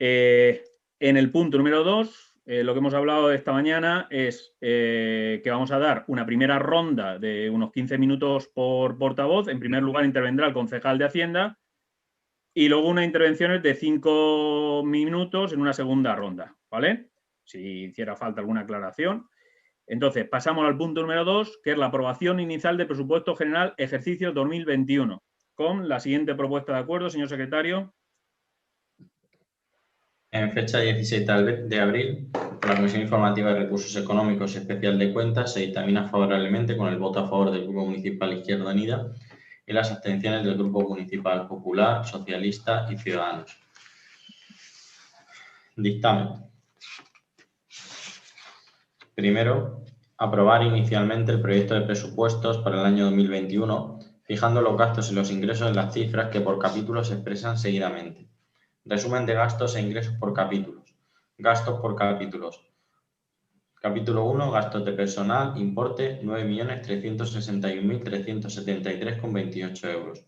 En el punto número 2, lo que hemos hablado esta mañana es que vamos a dar una primera ronda de unos 15 minutos por portavoz. En primer lugar intervendrá el concejal de Hacienda y luego unas intervenciones de 5 minutos en una segunda ronda, ¿vale? Si hiciera falta alguna aclaración. Entonces, pasamos al punto número 2, que es la aprobación inicial del presupuesto general ejercicio 2021, con la siguiente propuesta de acuerdo, señor secretario. En fecha 16 de abril, la Comisión Informativa de Recursos Económicos Especial de Cuentas se dictamina favorablemente con el voto a favor del Grupo Municipal Izquierda Unida y las abstenciones del Grupo Municipal Popular, Socialista y Ciudadanos. Dictamen. Primero, aprobar inicialmente el proyecto de presupuestos para el año 2021, fijando los gastos y los ingresos en las cifras que por capítulo se expresan seguidamente. Resumen de gastos e ingresos por capítulos. Gastos por capítulos. Capítulo 1, gastos de personal, importe 9.361.373,28 euros.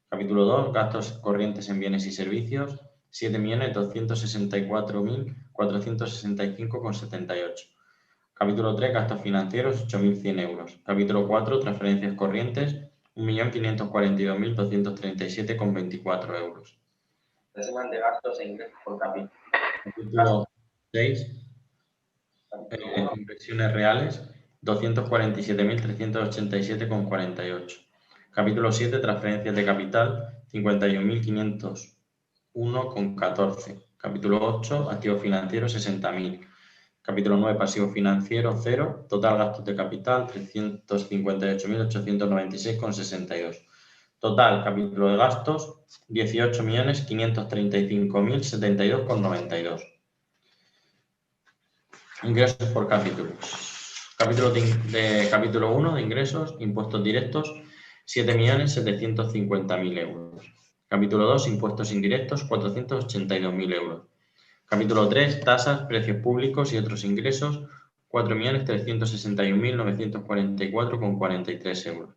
Capítulo 2, gastos corrientes en bienes y servicios, 7.265.465,78. Capítulo 3, gastos financieros, 8.100 euros. Capítulo 4, transferencias corrientes, 1.540.237,24 euros. Resumen de gastos e ingresos por capítulo. Capítulo 6, inversiones reales, 247.387,48. Capítulo 7, transferencias de capital, 51.501,14. Capítulo 8, activos financieros, 60.000. Capítulo 9, pasivo financiero, 0. Total gastos de capital, 358.896,62. Total capítulo de gastos, 18.535.072,92. Ingresos por capítulos. Capítulo 1 de ingresos, impuestos directos, 7.750.000 euros. Capítulo 2, impuestos indirectos, 482.000 euros. Capítulo 3, tasas, precios públicos y otros ingresos, 4.361.944,43 euros.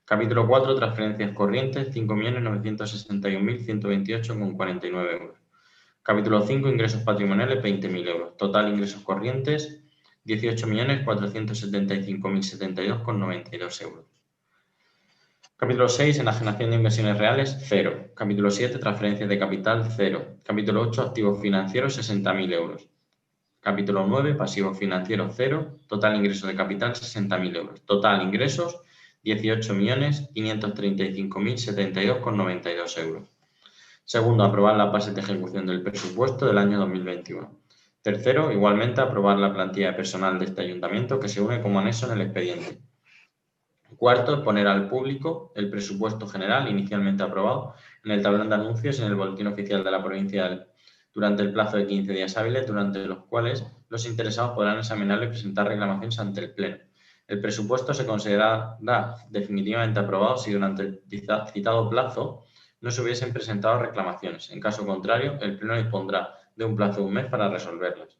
Capítulo 4, transferencias corrientes, 5.961.128,49 euros. Capítulo 5, ingresos patrimoniales, 20.000 euros. Total ingresos corrientes, 18.475.072,92 euros. Capítulo 6, enajenación de inversiones reales, 0. Capítulo 7, transferencias de capital, 0. Capítulo 8, activos financieros, 60.000 euros. Capítulo 9, pasivos financieros, 0. Total ingresos de capital, 60.000 euros. Total ingresos, 18.535.072,92 euros. Segundo, aprobar las bases de ejecución del presupuesto del año 2021. Tercero, igualmente, aprobar la plantilla de personal de este ayuntamiento que se une como anexo en el expediente. Cuarto, poner al público el presupuesto general inicialmente aprobado en el tablón de anuncios en el boletín oficial de la provincia durante el plazo de 15 días hábiles, durante los cuales los interesados podrán examinarlo y presentar reclamaciones ante el Pleno. El presupuesto se considerará definitivamente aprobado si durante el citado plazo no se hubiesen presentado reclamaciones. En caso contrario, el Pleno dispondrá de un plazo de un mes para resolverlas.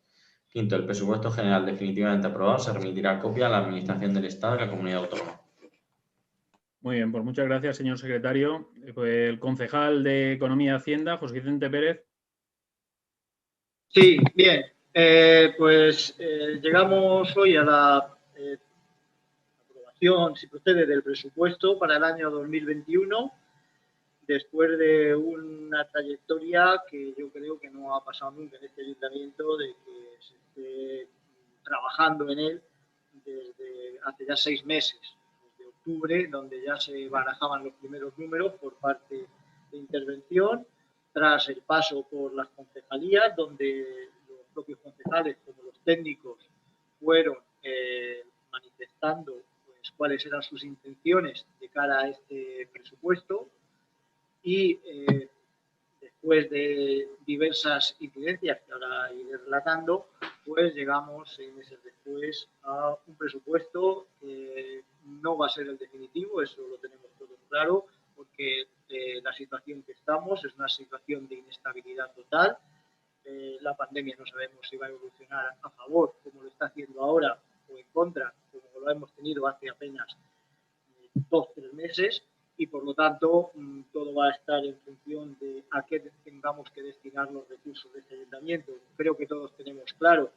Quinto, el presupuesto general definitivamente aprobado se remitirá copia a la Administración del Estado y la Comunidad Autónoma. Muy bien, pues muchas gracias, señor secretario. Pues el concejal de Economía y Hacienda, José Vicente Pérez. Sí, bien. Llegamos hoy a la aprobación, si procede, del presupuesto para el año 2021, después de una trayectoria que yo creo que no ha pasado nunca en este ayuntamiento, de que se esté trabajando en él desde hace ya 6 meses, desde octubre, donde ya se barajaban los primeros números por parte de intervención, tras el paso por las concejalías, donde los propios concejales como los técnicos fueron manifestando pues, cuáles eran sus intenciones de cara a este presupuesto y después de diversas incidencias que ahora iré relatando, pues llegamos 6 meses después a un presupuesto que no va a ser el definitivo, eso lo tenemos todos claro, porque la situación que estamos es una situación de inestabilidad total. La pandemia no sabemos si va a evolucionar a favor, como lo está haciendo ahora, o en contra, como lo hemos tenido hace apenas 2 o 3 meses. y por lo tanto todo va a estar en función de a qué tengamos que destinar los recursos de este ayuntamiento. Creo que todos tenemos claro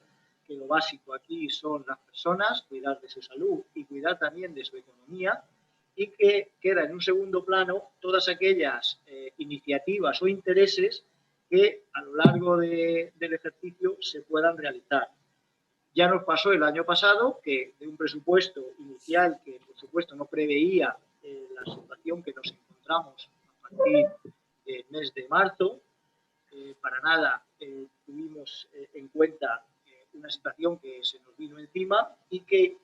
que lo básico aquí son las personas, cuidar de su salud y cuidar también de su economía, y que queda en un segundo plano todas aquellas iniciativas o intereses que a lo largo del ejercicio se puedan realizar. Ya nos pasó el año pasado que de un presupuesto inicial que, por supuesto, no preveía la situación que nos encontramos a partir del mes de marzo, para nada tuvimos en cuenta una situación que se nos vino encima y que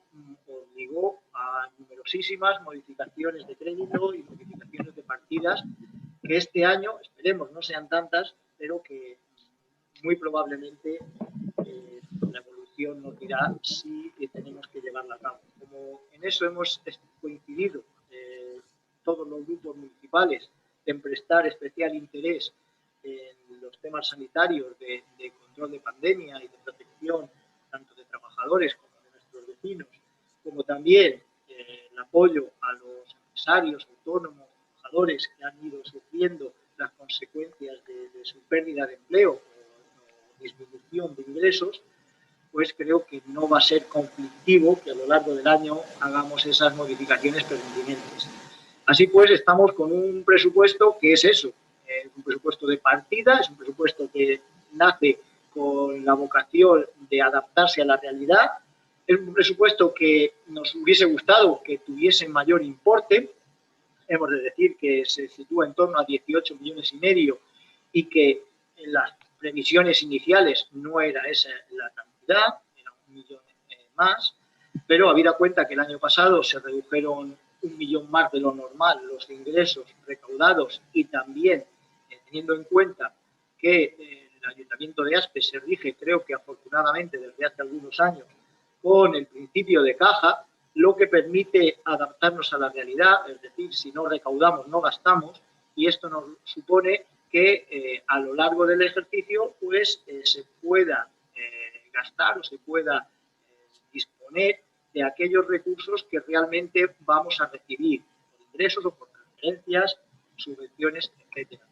obligó a numerosísimas modificaciones de crédito y modificaciones de partidas que este año, esperemos, no sean tantas, pero que muy probablemente la evolución nos dirá si tenemos que llevarla a cabo. Como en eso hemos coincidido todos los grupos municipales en prestar especial interés en los temas sanitarios de control de pandemia y de protección tanto de trabajadores como de nuestros vecinos, como también el apoyo a los empresarios, autónomos, trabajadores que han ido sufriendo las consecuencias de su pérdida de empleo o disminución de ingresos, pues creo que no va a ser conflictivo que a lo largo del año hagamos esas modificaciones pertinentes. Así pues, estamos con un presupuesto que es eso, un presupuesto de partida, es un presupuesto que nace con la vocación de adaptarse a la realidad, es un presupuesto que nos hubiese gustado que tuviese mayor importe, hemos de decir que se sitúa en torno a 18,5 millones y que en las previsiones iniciales no era esa la cantidad, era 1 millón más, pero habida cuenta que el año pasado se redujeron 1 millón más de lo normal los ingresos recaudados y también teniendo en cuenta que el Ayuntamiento de Aspe se rige, creo que afortunadamente desde hace algunos años, con el principio de caja, lo que permite adaptarnos a la realidad, es decir, si no recaudamos, no gastamos, y esto nos supone que a lo largo del ejercicio pues se pueda gastar o se pueda disponer de aquellos recursos que realmente vamos a recibir por ingresos o por transferencias, subvenciones, etcétera.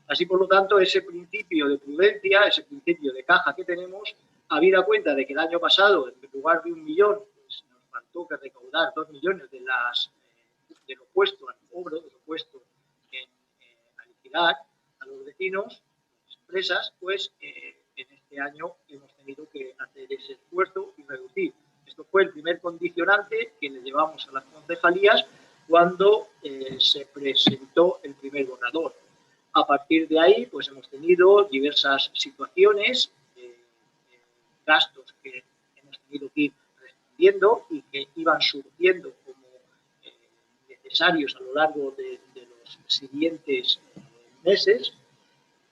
Así, por lo tanto, ese principio de prudencia, ese principio de caja que tenemos, habida cuenta de que el año pasado, en lugar de 1 millón, pues nos faltó que recaudar 2 millones de lo puesto al cobro, de lo puesto a liquidar a los vecinos, a las empresas, pues en este año hemos tenido que hacer ese esfuerzo y reducir. Esto fue el primer condicionante que le llevamos a las concejalías cuando se presentó el primer borrador. A partir de ahí, pues hemos tenido diversas situaciones, gastos que hemos tenido que ir respondiendo y que iban surgiendo como necesarios a lo largo de los siguientes meses.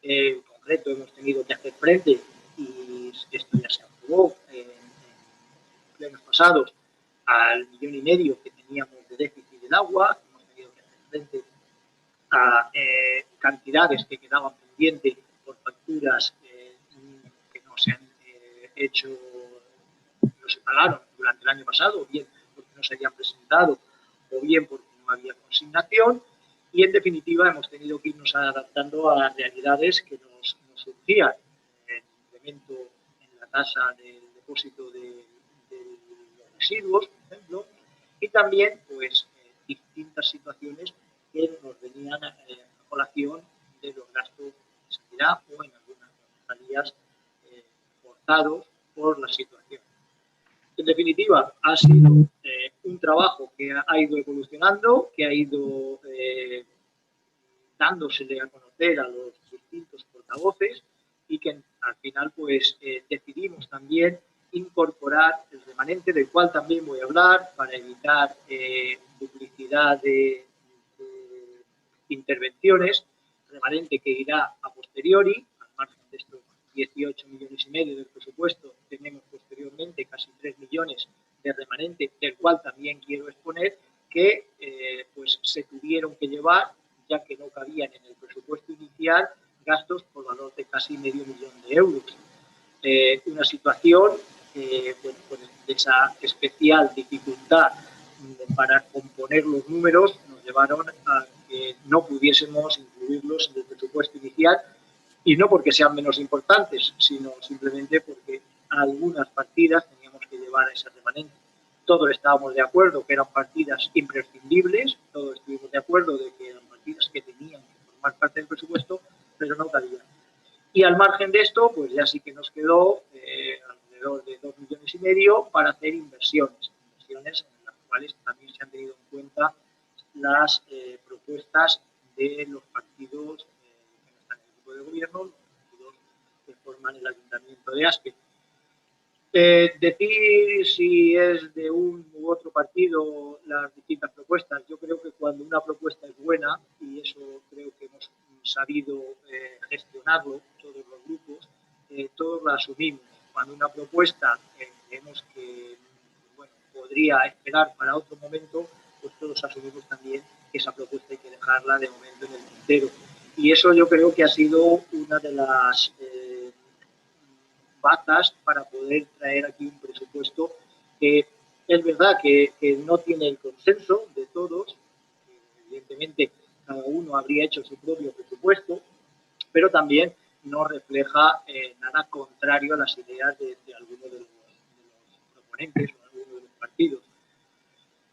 En concreto, hemos tenido que hacer frente, y esto ya se aprobó en plenos pasados, al 1,5 millones que teníamos de déficit del agua. Hemos tenido que hacer frente a cantidades que quedaban pendientes por facturas que no se han hecho, no se pagaron durante el año pasado, o bien porque no se habían presentado, o bien porque no había consignación, y en definitiva hemos tenido que irnos adaptando a realidades que nos surgían, el incremento en la tasa del depósito de los residuos, por ejemplo, y también pues distintas situaciones que nos venían a colación de los gastos de sanidad o en algunas concejalías forzados por la situación. En definitiva, ha sido un trabajo que ha ido evolucionando, que ha ido dándosele a conocer a los distintos portavoces y que al final pues decidimos también incorporar el remanente, del cual también voy a hablar, para evitar duplicidad de intervenciones, remanente que irá a posteriori, al margen de estos 18,5 millones del presupuesto, tenemos posteriormente casi 3 millones de remanente, del cual también quiero exponer que pues se tuvieron que llevar, ya que no cabían en el presupuesto inicial, gastos por valor de casi medio millón de euros. Una situación bueno, pues de esa especial dificultad para componer los números nos llevaron a no pudiésemos incluirlos en el presupuesto inicial, y no porque sean menos importantes, sino simplemente porque algunas partidas teníamos que llevar a ese remanente. Todos estábamos de acuerdo que eran partidas imprescindibles, todos estuvimos de acuerdo de que eran partidas que tenían que formar parte del presupuesto, pero no cabían. Y al margen de esto, pues ya sí que nos quedó alrededor de 2,5 millones para hacer inversiones en las cuales también se han tenido en cuenta las propuestas de los partidos que no están en el grupo de gobierno, los partidos que forman el Ayuntamiento de Aspe. Decir si es de un u otro partido las distintas propuestas, yo creo que cuando una propuesta es buena, y eso creo que hemos sabido gestionarlo todos los grupos, todos la asumimos. Cuando una propuesta creemos que podría esperar para otro momento, pues todos asumimos también que esa propuesta hay que dejarla de momento en el tintero. Y eso yo creo que ha sido una de las bazas para poder traer aquí un presupuesto que es verdad que no tiene el consenso de todos. Evidentemente, cada uno habría hecho su propio presupuesto, pero también no refleja nada contrario a las ideas de algunos de los proponentes o algunos de los partidos.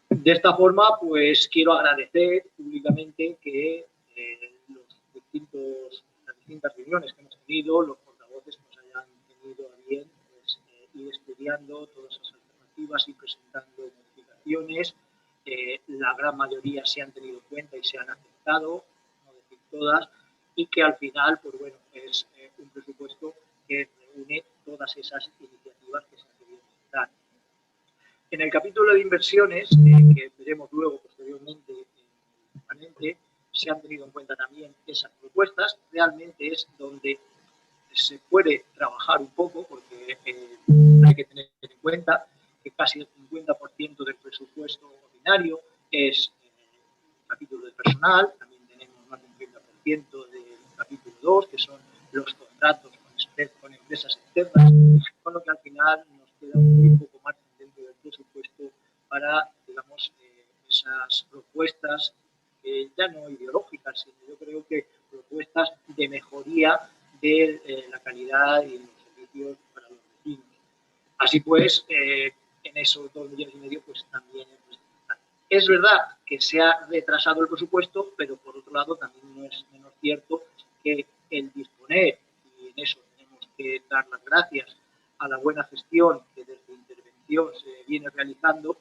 De esta forma, pues quiero agradecer públicamente que las distintas reuniones que hemos tenido, los portavoces nos hayan tenido a bien pues, ir estudiando todas esas alternativas y presentando modificaciones. La gran mayoría se han tenido en cuenta y se han aceptado, no decir todas, y que al final, pues bueno, es un presupuesto que reúne todas esas iniciativas que se han querido presentar. En el capítulo de inversiones, que veremos luego posteriormente en el permanente, se han tenido en cuenta también esas propuestas. Realmente es donde se puede trabajar un poco, porque hay que tener en cuenta que casi el 50% del presupuesto ordinario es el capítulo de personal. También tenemos más de un 30% del capítulo 2, que son los contratos con empresas externas, con lo que al final nos queda muy poco margen dentro del presupuesto para, digamos, esas propuestas ya no ideológicas, sino yo creo que propuestas de mejoría de la calidad y los servicios para los vecinos. Así pues, en esos 2,5 millones, pues también es verdad que se ha retrasado el presupuesto, pero por otro lado también no es menos cierto que el disponer, y en eso tenemos que dar las gracias a la buena gestión que desde intervención se viene realizando,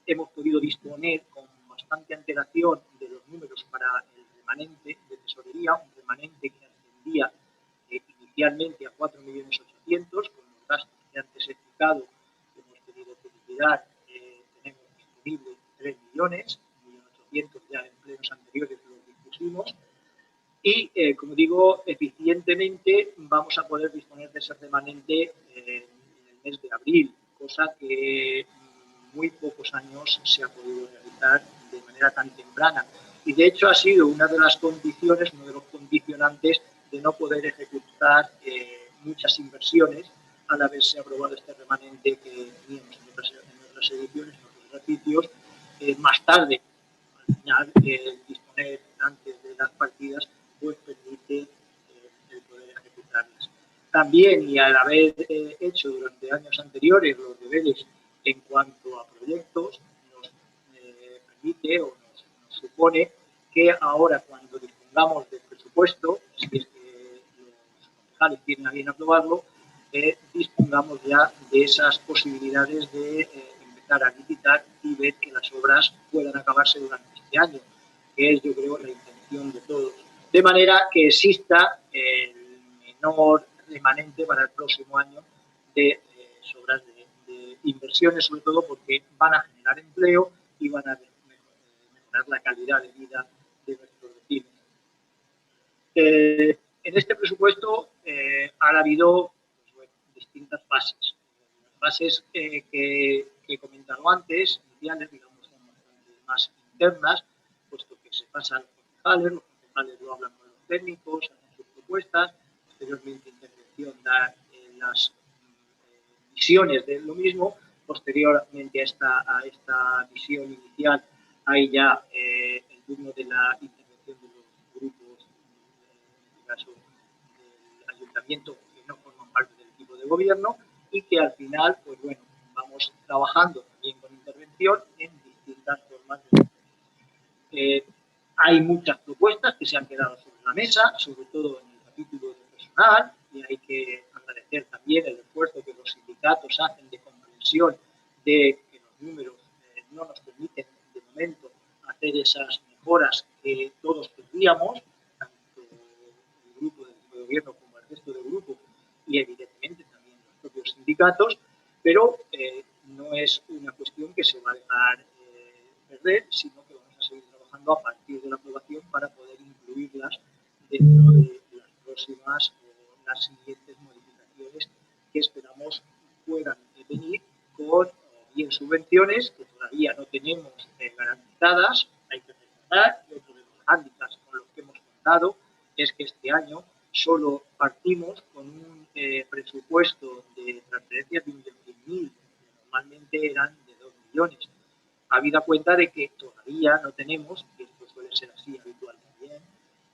hemos podido disponer con bastante antelación de los números para el remanente de tesorería, un remanente que ascendía inicialmente a 4,8 millones, con los gastos que antes he explicado, hemos tenido que liquidar, tenemos disponible 3 millones, 1.800.000 ya en plenos anteriores los dispusimos, y, como digo, eficientemente vamos a poder disponer de ese remanente en el mes de abril, cosa que muy pocos años se ha podido realizar de manera tan temprana. Y de hecho ha sido una de las condiciones, uno de los condicionantes de no poder ejecutar muchas inversiones al haberse aprobado este remanente que teníamos en otras ediciones, en otros ejercicios, más tarde. Al final, disponer antes de las partidas pues permite el poder ejecutarlas. También, y al haber hecho durante años anteriores los deberes en cuanto a proyectos, nos permite o nos supone que ahora, cuando dispongamos del presupuesto, si es que los concejales tienen a bien aprobarlo, dispongamos ya de esas posibilidades de empezar a licitar y ver que las obras puedan acabarse durante este año, que es, yo creo, la intención de todos. De manera que exista el menor remanente para el próximo año de obras de inversiones, sobre todo porque van a generar empleo y van a mejorar la calidad de vida de nuestros vecinos. En este presupuesto ha habido pues, bueno, distintas fases. Las fases que he comentado antes, iniciales, digamos, son bastante más internas, puesto que se pasa a los concejales lo hablan con los técnicos, hacen sus propuestas, posteriormente intervención da las visiones de lo mismo, posteriormente a esta visión inicial hay ya el turno de la intervención de los grupos, en este caso del ayuntamiento, que no forman parte del equipo de gobierno, y que al final, pues bueno, vamos trabajando también con intervención en distintas formas de hay muchas propuestas que se han quedado sobre la mesa, sobre todo en el capítulo de personal, y hay que agradecer también el esfuerzo que los sindicatos hacen de comprensión de que los números no nos permiten de momento hacer esas mejoras que todos querríamos, tanto el grupo del equipo de gobierno como el resto del grupo, y evidentemente también los propios sindicatos, pero no es una cuestión que se va a dejar perder, sino que vamos a seguir trabajando a partir de la aprobación para poder incluirlas dentro de las próximas o las siguientes modificaciones que esperamos puedan venir con bien subvenciones que todavía no tenemos garantizadas. Hay que recordar que otro de los hándicaps con los que hemos contado es que este año solo partimos con un presupuesto de transferencias de 1.000.000, que normalmente eran de 2 millones. Habida cuenta de que todavía no tenemos, y esto suele ser así habitual también,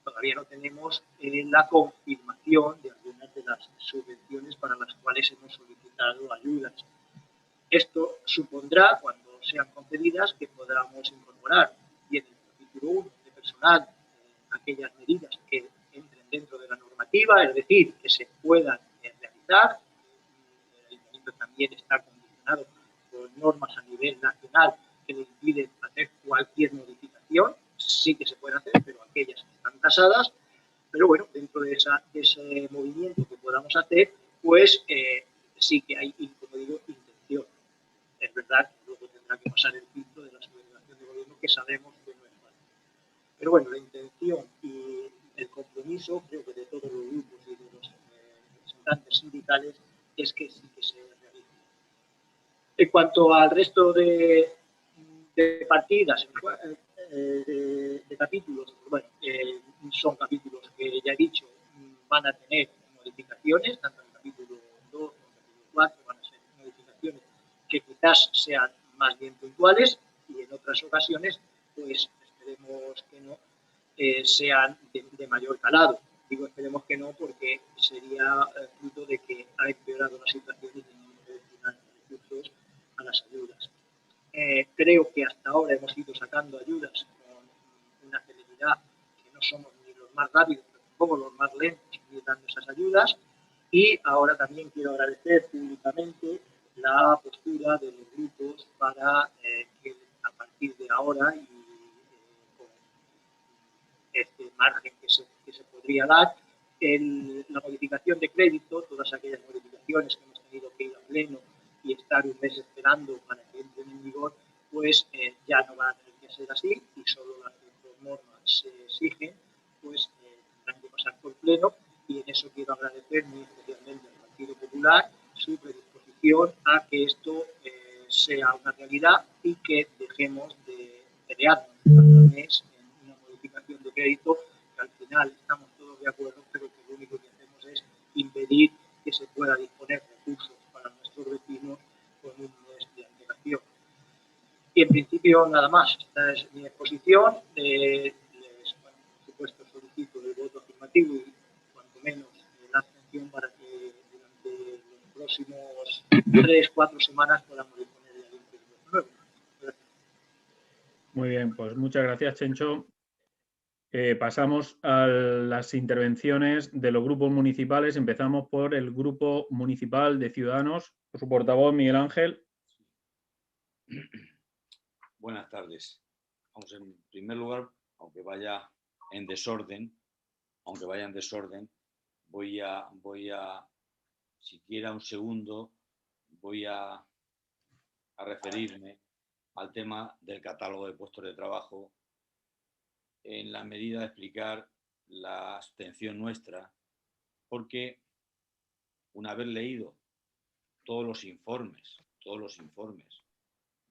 todavía no tenemos la confirmación de algunas de las subvenciones para las cuales hemos solicitado ayudas. Esto supondrá, cuando sean concedidas, que podamos incorporar bien en el capítulo 1 de personal aquellas medidas que entren dentro de la normativa, es decir, que se puedan realizar. El ayuntamiento también está condicionado por normas a nivel nacional que le impiden hacer cualquier modificación. Sí que se puede hacer, pero aquellas que están tasadas. Pero bueno, dentro de ese movimiento que podamos hacer, pues sí que hay, como digo, intención. Es verdad que luego tendrá que pasar el filtro de la subvención de gobierno, que sabemos que no es fácil. Pero bueno, la intención y el compromiso, creo que de todos los grupos y de los representantes sindicales, es que sí que se realice. En cuanto al resto de partidas, de capítulos, bueno, son capítulos que ya he dicho van a tener modificaciones, tanto en el capítulo 2 como en el capítulo 4 van a ser modificaciones que quizás sean más bien puntuales, y en otras ocasiones, pues esperemos que no, sean de mayor calado. Digo esperemos que no porque sería fruto de que ha empeorado la situación y tenemos que destinar recursos a las ayudas. Creo que hasta ahora hemos ido sacando ayudas con una celeridad que no somos ni los más rápidos, pero tampoco los más lentos ni dando esas ayudas. Y ahora también quiero agradecer públicamente la postura de los grupos para que a partir de ahora y con este margen que se podría dar, la modificación de crédito, todas aquellas modificaciones que hemos tenido que ir a pleno y estar un mes esperando para que entren en vigor, pues ya no van a tener que ser así, y solo las que por normas se exigen, pues tendrán que pasar por pleno, y en eso quiero agradecer muy especialmente al Partido Popular su predisposición a que esto sea una realidad y que dejemos de pelearnos cada mes en una modificación de crédito que al final estamos todos de acuerdo, pero que lo único que hacemos es impedir que se pueda disponer recursos para nuestros vecinos con un mes de antelación. Y en principio nada más. Esta es mi exposición. Bueno, por supuesto solicito el voto afirmativo y cuanto menos la abstención para que durante los próximos 3-4 semanas podamos disponer de algún presupuesto nuevo. Gracias. Muy bien, pues muchas gracias, Chencho. Pasamos a las intervenciones de los grupos municipales. Empezamos por el Grupo Municipal de Ciudadanos, por su portavoz, Miguel Ángel. Buenas tardes. Vamos, en primer lugar, aunque vaya en desorden, voy a siquiera un segundo, voy a referirme al tema del catálogo de puestos de trabajo en la medida de explicar la abstención nuestra, porque una vez leído todos los informes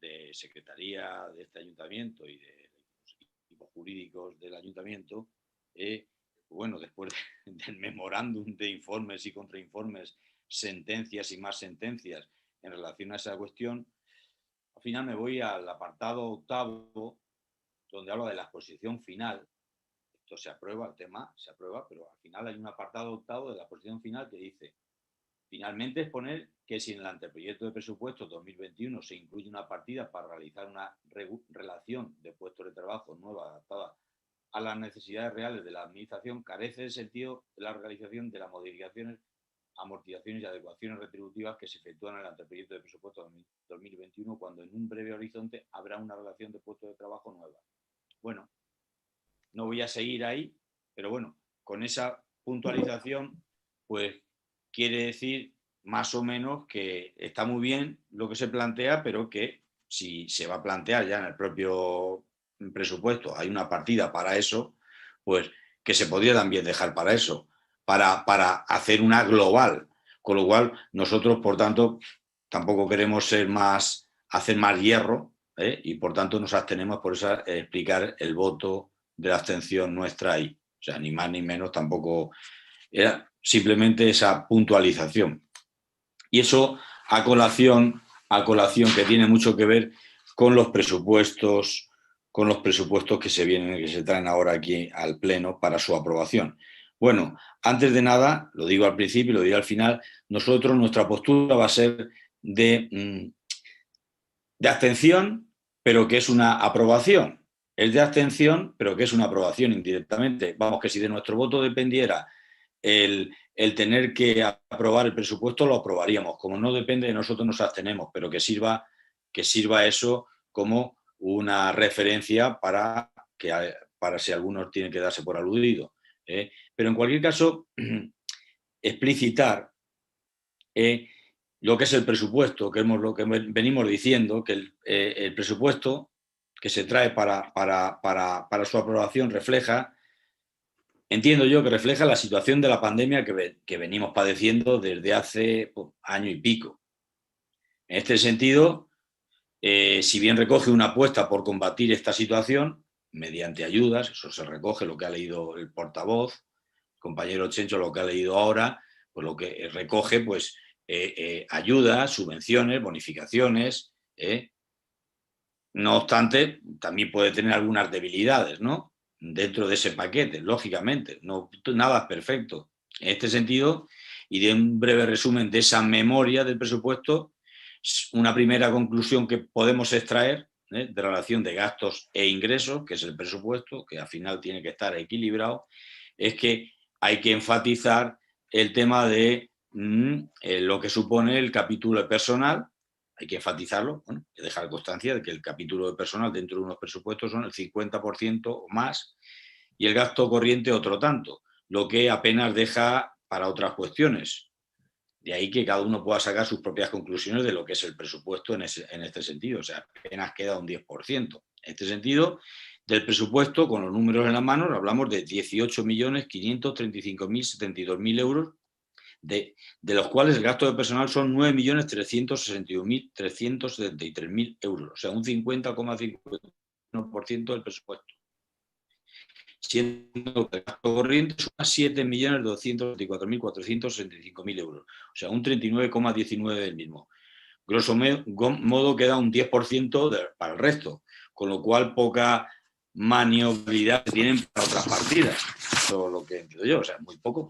de secretaría de este ayuntamiento y de los equipos jurídicos del ayuntamiento, bueno, después del memorándum de informes y contrainformes, sentencias y más sentencias en relación a esa cuestión, al final me voy al apartado octavo, donde habla de la exposición final. Esto se aprueba, el tema se aprueba, pero al final hay un apartado octavo de la exposición final que dice: finalmente exponer que si en el anteproyecto de presupuesto 2021 se incluye una partida para realizar una relación de puestos de trabajo nueva adaptada a las necesidades reales de la administración, carece de sentido la realización de las modificaciones, amortizaciones y adecuaciones retributivas que se efectúan en el anteproyecto de presupuesto 2021, cuando en un breve horizonte habrá una relación de puestos de trabajo nueva. Bueno, no voy a seguir ahí, pero bueno, con esa puntualización, pues quiere decir más o menos que está muy bien lo que se plantea, pero que si se va a plantear ya en el propio presupuesto hay una partida para eso, pues que se podría también dejar para eso, para hacer una global. Con lo cual, nosotros, por tanto, tampoco queremos hacer más hierro, y por tanto nos abstenemos por eso explicar el voto de la abstención nuestra ahí. O sea, ni más ni menos tampoco, era simplemente esa puntualización. Y eso a colación que tiene mucho que ver con los presupuestos que se traen ahora aquí al Pleno para su aprobación. Bueno, antes de nada, lo digo al principio y lo diré al final, nuestra postura va a ser de abstención, pero que es una aprobación. Es de abstención, pero que es una aprobación indirectamente. Vamos, que si de nuestro voto dependiera el tener que aprobar el presupuesto, lo aprobaríamos. Como no depende de nosotros, nos abstenemos, pero que sirva eso como una referencia para si algunos tienen que darse por aludido. Pero en cualquier caso, explicitar lo que es el presupuesto, que es lo que venimos diciendo, que el presupuesto que se trae para su aprobación entiendo yo que refleja la situación de la pandemia que venimos padeciendo desde hace año y pico. En este sentido, si bien recoge una apuesta por combatir esta situación mediante ayudas, eso se recoge lo que ha leído el portavoz, el compañero Chencho, lo que ha leído ahora, pues lo que recoge, pues ayudas, subvenciones, bonificaciones. No obstante, también puede tener algunas debilidades, ¿no? Dentro de ese paquete, lógicamente. No, nada es perfecto. En este sentido, y de un breve resumen de esa memoria del presupuesto, una primera conclusión que podemos extraer de relación de gastos e ingresos, que es el presupuesto, que al final tiene que estar equilibrado, es que hay que enfatizar el tema de lo que supone el capítulo de personal. Hay que enfatizarlo, bueno, y dejar constancia de que el capítulo de personal dentro de unos presupuestos son el 50% o más y el gasto corriente otro tanto, lo que apenas deja para otras cuestiones. De ahí que cada uno pueda sacar sus propias conclusiones de lo que es el presupuesto en este sentido. O sea, apenas queda un 10%. En este sentido, del presupuesto, con los números en la mano, hablamos de 18.535.072.000 euros, de los cuales el gasto de personal son 9.361.373.000 euros, o sea, un 50,51% del presupuesto. Siendo que el gasto corriente suma 7.224.465.000 euros, o sea, un 39,19% del mismo. Grosso modo queda un 10% para el resto, con lo cual poca maniobrabilidad tienen para otras partidas. Eso es lo que entiendo yo, o sea, muy poco.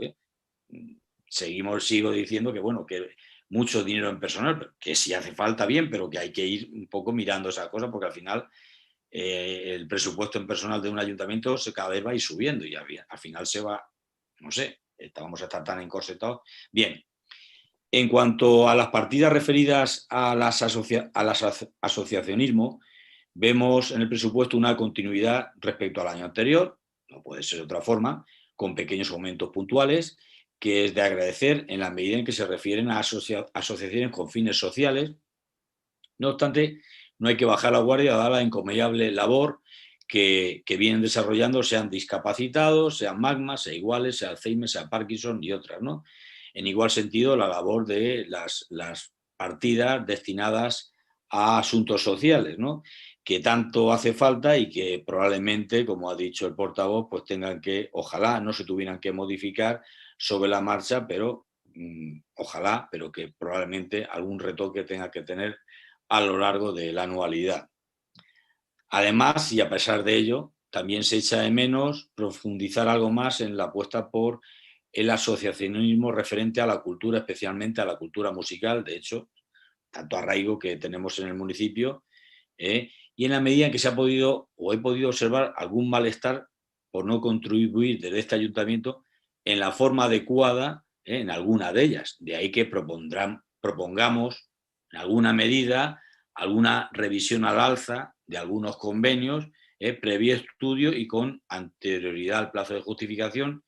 Sigo diciendo que, bueno, que mucho dinero en personal, que si hace falta bien, pero que hay que ir un poco mirando esas cosas, porque al final el presupuesto en personal de un ayuntamiento cada vez va a ir subiendo y al final se va, no sé, vamos a estar tan encorsetados. Bien, en cuanto a las partidas referidas a las asociacionismo, vemos en el presupuesto una continuidad respecto al año anterior, no puede ser de otra forma, con pequeños aumentos puntuales, que es de agradecer en la medida en que se refieren a asociaciones con fines sociales. No obstante, no hay que bajar la guardia dada la encomiable labor que vienen desarrollando, sean discapacitados, sean Magma, sea Iguales, sea Alzheimer, sea Parkinson y otras, ¿no? En igual sentido, la labor de las partidas destinadas a asuntos sociales, ¿no? Que tanto hace falta y que probablemente, como ha dicho el portavoz, pues tengan que, ojalá no se tuvieran que modificar sobre la marcha, pero ojalá, pero que probablemente algún retoque tenga que tener a lo largo de la anualidad. Además, y a pesar de ello, también se echa de menos profundizar algo más en la apuesta por el asociacionismo referente a la cultura, especialmente a la cultura musical, de hecho, tanto arraigo que tenemos en el municipio, y en la medida en que se ha podido o he podido observar algún malestar por no contribuir desde este ayuntamiento en la forma adecuada en alguna de ellas. De ahí que propongamos en alguna medida alguna revisión al alza de algunos convenios, previo estudio y con anterioridad al plazo de justificación,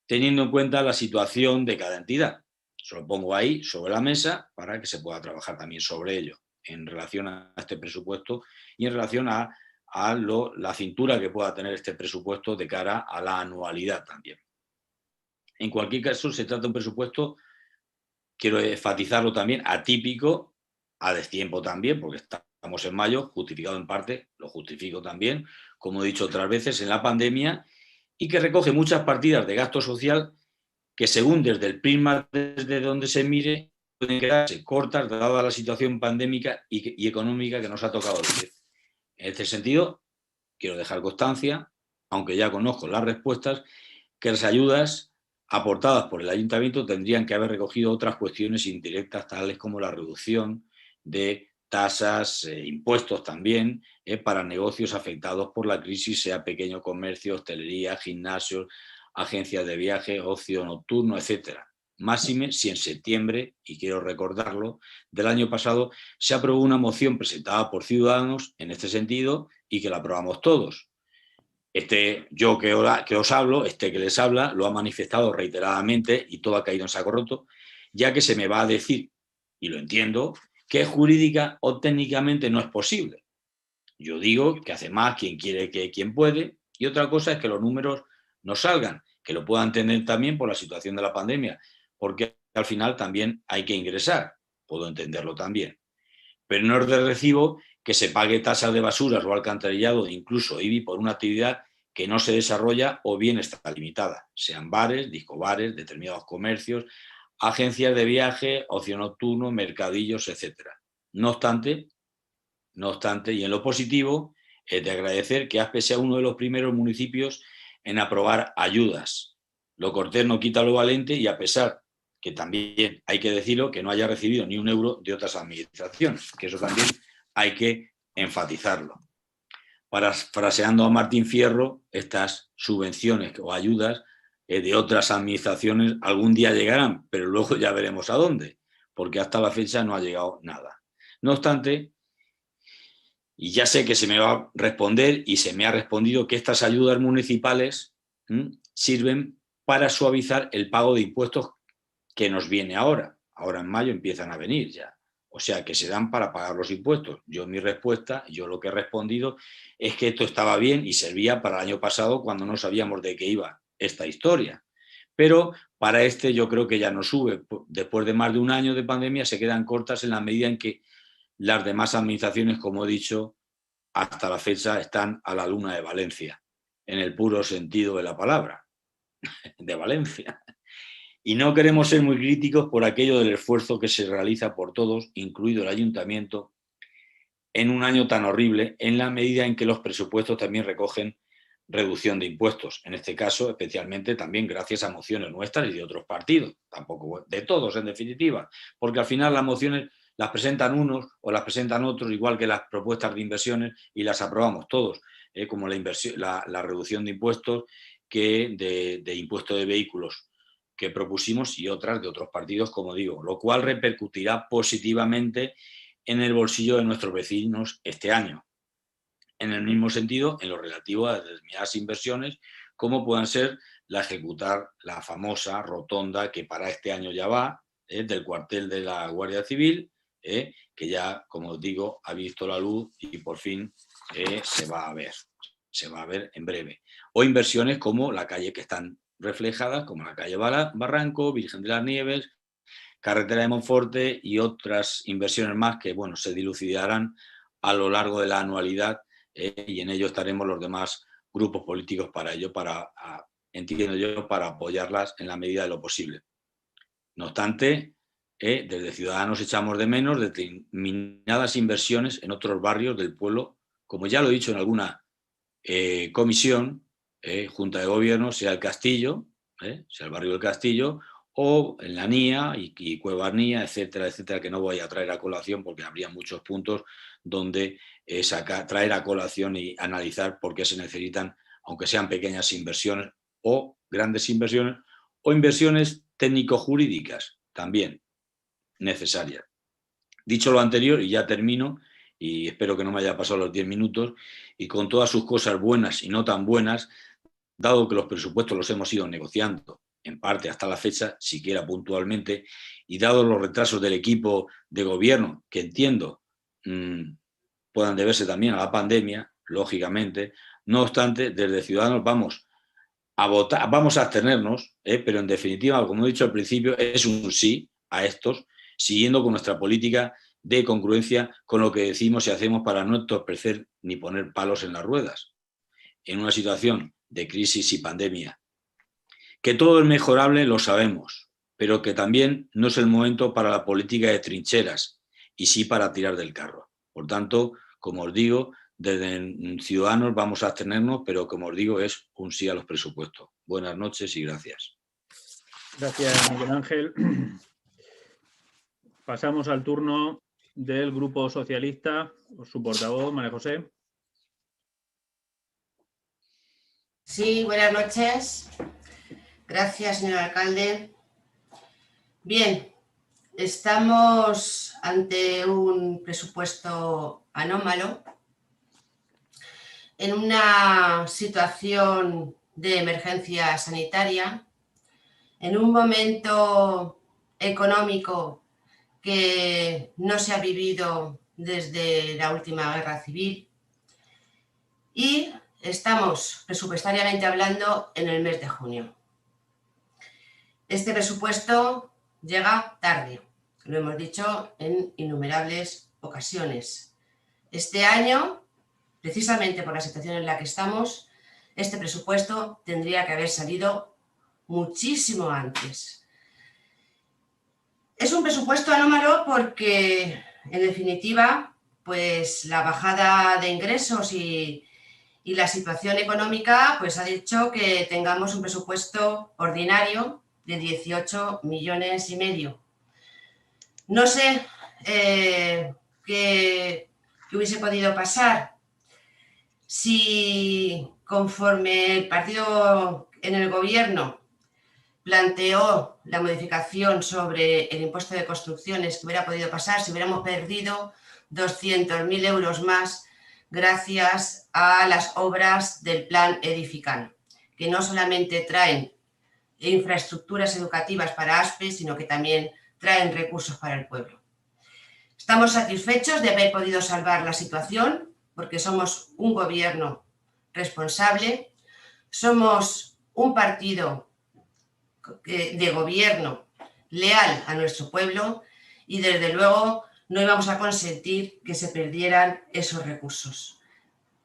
teniendo en cuenta la situación de cada entidad. Se lo pongo ahí sobre la mesa para que se pueda trabajar también sobre ello en relación a este presupuesto y en relación a la cintura que pueda tener este presupuesto de cara a la anualidad también. En cualquier caso, se trata de un presupuesto, quiero enfatizarlo también, atípico, a destiempo también, porque estamos en mayo, justificado en parte, lo justifico también, como he dicho otras veces, en la pandemia, y que recoge muchas partidas de gasto social que, según desde el prisma desde donde se mire, pueden quedarse cortas dada la situación pandémica y económica que nos ha tocado vivir. En este sentido, quiero dejar constancia, aunque ya conozco las respuestas, que las ayudas aportadas por el ayuntamiento tendrían que haber recogido otras cuestiones indirectas, tales como la reducción de tasas, impuestos también, para negocios afectados por la crisis, sea pequeño comercio, hostelería, gimnasios, agencias de viaje, ocio nocturno, etcétera. Máxime si en septiembre, y quiero recordarlo, del año pasado se aprobó una moción presentada por Ciudadanos en este sentido y que la aprobamos todos. Yo que os hablo, que les habla, lo ha manifestado reiteradamente y todo ha caído en saco roto, ya que se me va a decir, y lo entiendo, que jurídica o técnicamente no es posible. Yo digo que hace más quien quiere que quien puede, y otra cosa es que los números no salgan, que lo puedan tener también por la situación de la pandemia, porque al final también hay que ingresar, puedo entenderlo también. Pero no es de recibo que se pague tasas de basuras o alcantarillado, incluso IBI, por una actividad que no se desarrolla o bien está limitada, sean bares, discobares, determinados comercios, agencias de viaje, ocio nocturno, mercadillos, etc. No obstante, y en lo positivo, es de agradecer que Aspe sea uno de los primeros municipios en aprobar ayudas. Lo cortés no quita lo valente y, a pesar que también hay que decirlo, que no haya recibido ni un euro de otras administraciones, que eso también hay que enfatizarlo. Parafraseando a Martín Fierro, estas subvenciones o ayudas de otras administraciones algún día llegarán, pero luego ya veremos a dónde, porque hasta la fecha no ha llegado nada. No obstante, y ya sé que se me va a responder y se me ha respondido que estas ayudas municipales sirven para suavizar el pago de impuestos que nos viene ahora. Ahora en mayo empiezan a venir ya. O sea, que se dan para pagar los impuestos. Mi respuesta, yo lo que he respondido es que esto estaba bien y servía para el año pasado cuando no sabíamos de qué iba esta historia. Pero para yo creo que ya no sube. Después de más de un año de pandemia se quedan cortas en la medida en que las demás administraciones, como he dicho, hasta la fecha están a la luna de Valencia, en el puro sentido de la palabra, de Valencia. Y no queremos ser muy críticos por aquello del esfuerzo que se realiza por todos, incluido el ayuntamiento, en un año tan horrible, en la medida en que los presupuestos también recogen reducción de impuestos. En este caso, especialmente también gracias a mociones nuestras y de otros partidos, tampoco de todos en definitiva, porque al final las mociones las presentan unos o las presentan otros, igual que las propuestas de inversiones, y las aprobamos todos, como la reducción de impuestos de impuesto de vehículos que propusimos y otras de otros partidos, como digo, lo cual repercutirá positivamente en el bolsillo de nuestros vecinos este año. En el mismo sentido, en lo relativo a determinadas inversiones, como puedan ser ejecutar la famosa rotonda que para este año ya va, del cuartel de la Guardia Civil, que ya, como os digo, ha visto la luz y por fin se va a ver en breve. O inversiones como la calle que están reflejadas, como la calle Barranco, Virgen de las Nieves, carretera de Monforte y otras inversiones más que, bueno, se dilucidarán a lo largo de la anualidad, y en ello estaremos los demás grupos políticos para ello, entiendo yo, para apoyarlas en la medida de lo posible. No obstante, desde Ciudadanos echamos de menos determinadas inversiones en otros barrios del pueblo, como ya lo he dicho en alguna comisión, Junta de Gobierno, sea el Castillo, sea el barrio del Castillo, o en la Nia y Cuevas Nia, etcétera, etcétera, que no voy a traer a colación porque habría muchos puntos donde traer a colación y analizar por qué se necesitan, aunque sean pequeñas inversiones o grandes inversiones, o inversiones técnico-jurídicas también necesarias. Dicho lo anterior, y ya termino, y espero que no me haya pasado los 10 minutos, y con todas sus cosas buenas y no tan buenas, dado que los presupuestos los hemos ido negociando en parte hasta la fecha, siquiera puntualmente, y dado los retrasos del equipo de gobierno, que entiendo puedan deberse también a la pandemia, lógicamente, no obstante, desde Ciudadanos vamos a votar, vamos a abstenernos, pero en definitiva, como he dicho al principio, es un sí a estos, siguiendo con nuestra política de congruencia con lo que decimos y hacemos para no entorpecer ni poner palos en las ruedas. En una situación de crisis y pandemia. Que todo es mejorable lo sabemos, pero que también no es el momento para la política de trincheras y sí para tirar del carro. Por tanto, como os digo, desde Ciudadanos vamos a abstenernos, pero como os digo, es un sí a los presupuestos. Buenas noches y gracias. Gracias, Miguel Ángel. Pasamos al turno del Grupo Socialista, su portavoz, María José. Sí, buenas noches. Gracias, señor alcalde. Bien, estamos ante un presupuesto anómalo, en una situación de emergencia sanitaria, en un momento económico que no se ha vivido desde la última guerra civil y estamos presupuestariamente hablando en el mes de junio. Este presupuesto llega tarde, lo hemos dicho en innumerables ocasiones. Este año, precisamente por la situación en la que estamos, este presupuesto tendría que haber salido muchísimo antes. Es un presupuesto anómalo porque, en definitiva, pues la bajada de ingresos y la situación económica pues ha hecho que tengamos un presupuesto ordinario de 18,5 millones. No sé qué hubiese podido pasar si, conforme el partido en el gobierno planteó la modificación sobre el impuesto de construcciones, que hubiera podido pasar si hubiéramos perdido 200.000 euros más gracias a las obras del plan Edifican, que no solamente traen infraestructuras educativas para ASPE, sino que también traen recursos para el pueblo. Estamos satisfechos de haber podido salvar la situación, porque somos un gobierno responsable, somos un partido de gobierno leal a nuestro pueblo y desde luego no íbamos a consentir que se perdieran esos recursos.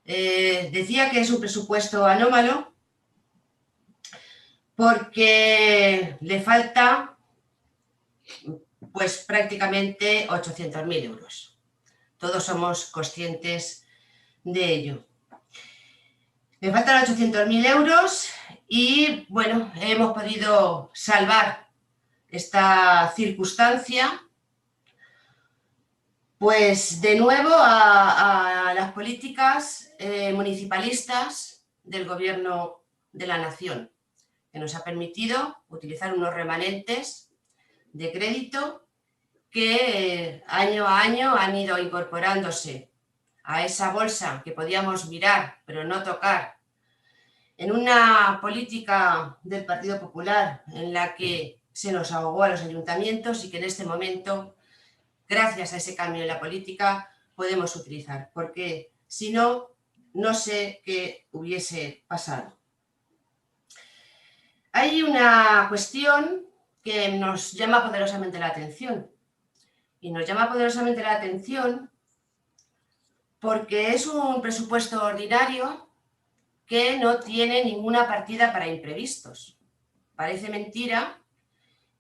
Decía que es un presupuesto anómalo porque le falta pues prácticamente 800.000 euros. Todos somos conscientes de ello. Le faltan 800.000 euros y bueno, hemos podido salvar esta circunstancia pues de nuevo a las políticas municipalistas del gobierno de la nación, que nos ha permitido utilizar unos remanentes de crédito que año a año han ido incorporándose a esa bolsa que podíamos mirar pero no tocar, en una política del Partido Popular en la que se nos ahogó a los ayuntamientos y que en este momento, gracias a ese cambio en la política, podemos utilizar, porque si no, no sé qué hubiese pasado. Hay una cuestión que nos llama poderosamente la atención, y nos llama poderosamente la atención porque es un presupuesto ordinario que no tiene ninguna partida para imprevistos. Parece mentira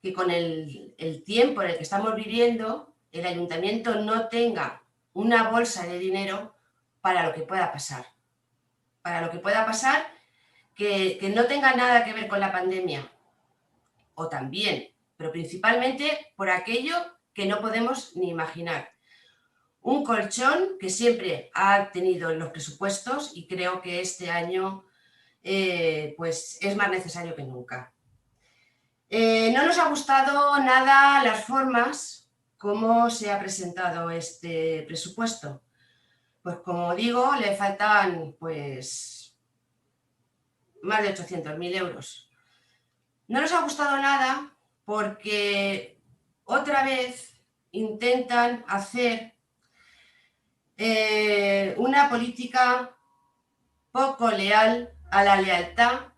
que con el tiempo en el que estamos viviendo, el ayuntamiento no tenga una bolsa de dinero para lo que pueda pasar. Para lo que pueda pasar que no tenga nada que ver con la pandemia. O también, pero principalmente por aquello que no podemos ni imaginar. Un colchón que siempre ha tenido en los presupuestos y creo que este año pues es más necesario que nunca. No nos ha gustado nada las formas como se ha presentado este presupuesto. Pues como digo, le faltan pues más de 800.000 euros. No nos ha gustado nada porque otra vez intentan hacer una política poco leal a la lealtad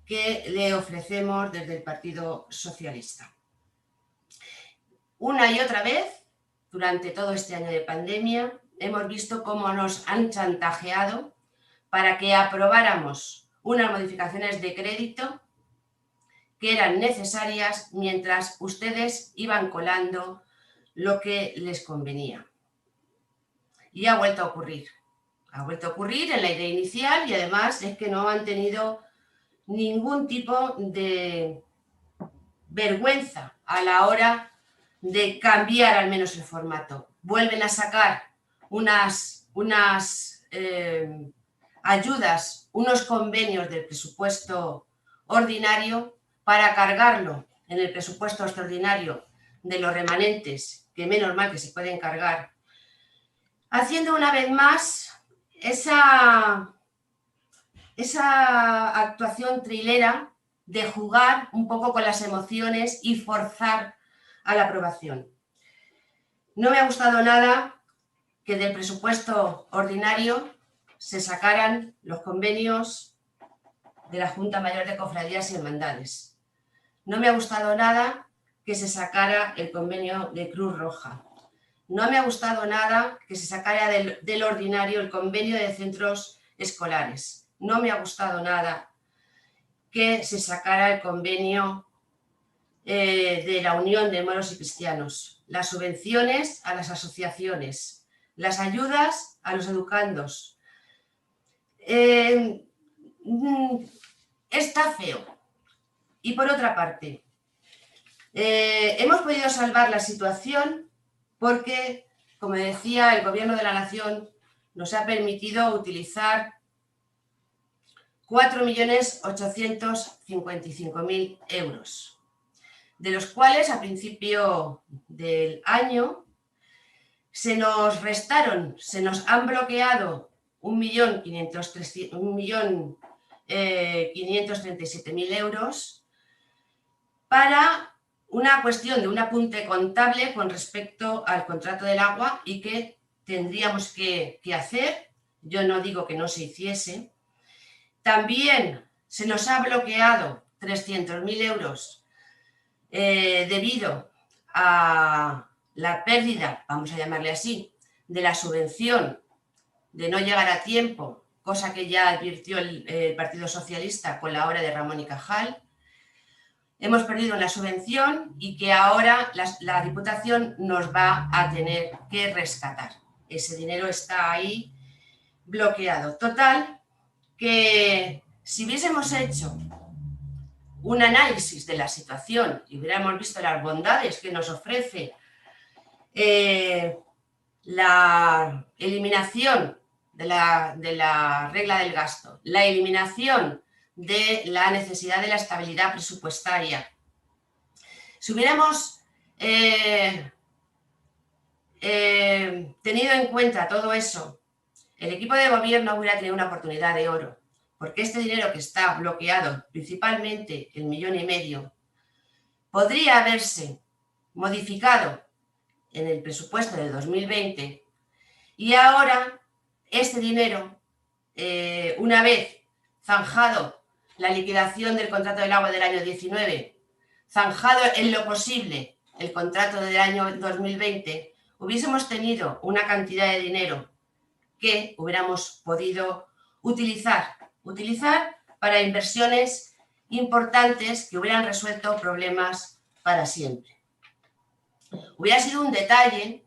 que le ofrecemos desde el Partido Socialista. Una y otra vez, durante todo este año de pandemia, hemos visto cómo nos han chantajeado para que aprobáramos unas modificaciones de crédito que eran necesarias mientras ustedes iban colando lo que les convenía. Y ha vuelto a ocurrir. Ha vuelto a ocurrir en la idea inicial y además es que no han tenido ningún tipo de vergüenza a la hora de cambiar al menos el formato. Vuelven a sacar unas ayudas, unos convenios del presupuesto ordinario para cargarlo en el presupuesto extraordinario de los remanentes, que menos mal que se pueden cargar, haciendo una vez más esa actuación trilera de jugar un poco con las emociones y forzar a la aprobación. No me ha gustado nada que del presupuesto ordinario se sacaran los convenios de la Junta Mayor de Cofradías y Hermandades. No me ha gustado nada que se sacara el convenio de Cruz Roja. No me ha gustado nada que se sacara del ordinario el convenio de centros escolares. No me ha gustado nada que se sacara el convenio de la Unión de Moros y Cristianos, las subvenciones a las asociaciones, las ayudas a los educandos. Está feo. Y por otra parte, hemos podido salvar la situación porque, como decía, el Gobierno de la Nación nos ha permitido utilizar 4.855.000 euros, de los cuales a principio del año se nos restaron, se nos han bloqueado 1.537.000 euros para una cuestión de un apunte contable con respecto al contrato del agua y que tendríamos que hacer. Yo no digo que no se hiciese. También se nos ha bloqueado 300.000 euros debido a la pérdida, vamos a llamarle así, de la subvención de no llegar a tiempo, cosa que ya advirtió el Partido Socialista con la obra de Ramón y Cajal. Hemos perdido la subvención y que ahora la Diputación nos va a tener que rescatar. Ese dinero está ahí bloqueado. Total, que si hubiésemos hecho un análisis de la situación y hubiéramos visto las bondades que nos ofrece la eliminación de la regla del gasto, la eliminación de la necesidad de la estabilidad presupuestaria, si hubiéramos tenido en cuenta todo eso, el equipo de gobierno hubiera tenido una oportunidad de oro, porque este dinero que está bloqueado, principalmente el 1,5 millones, podría haberse modificado en el presupuesto de 2020 y ahora este dinero, una vez zanjado la liquidación del contrato del agua del año 19, zanjado en lo posible el contrato del año 2020, hubiésemos tenido una cantidad de dinero que hubiéramos podido utilizar para inversiones importantes que hubieran resuelto problemas para siempre. Hubiera sido un detalle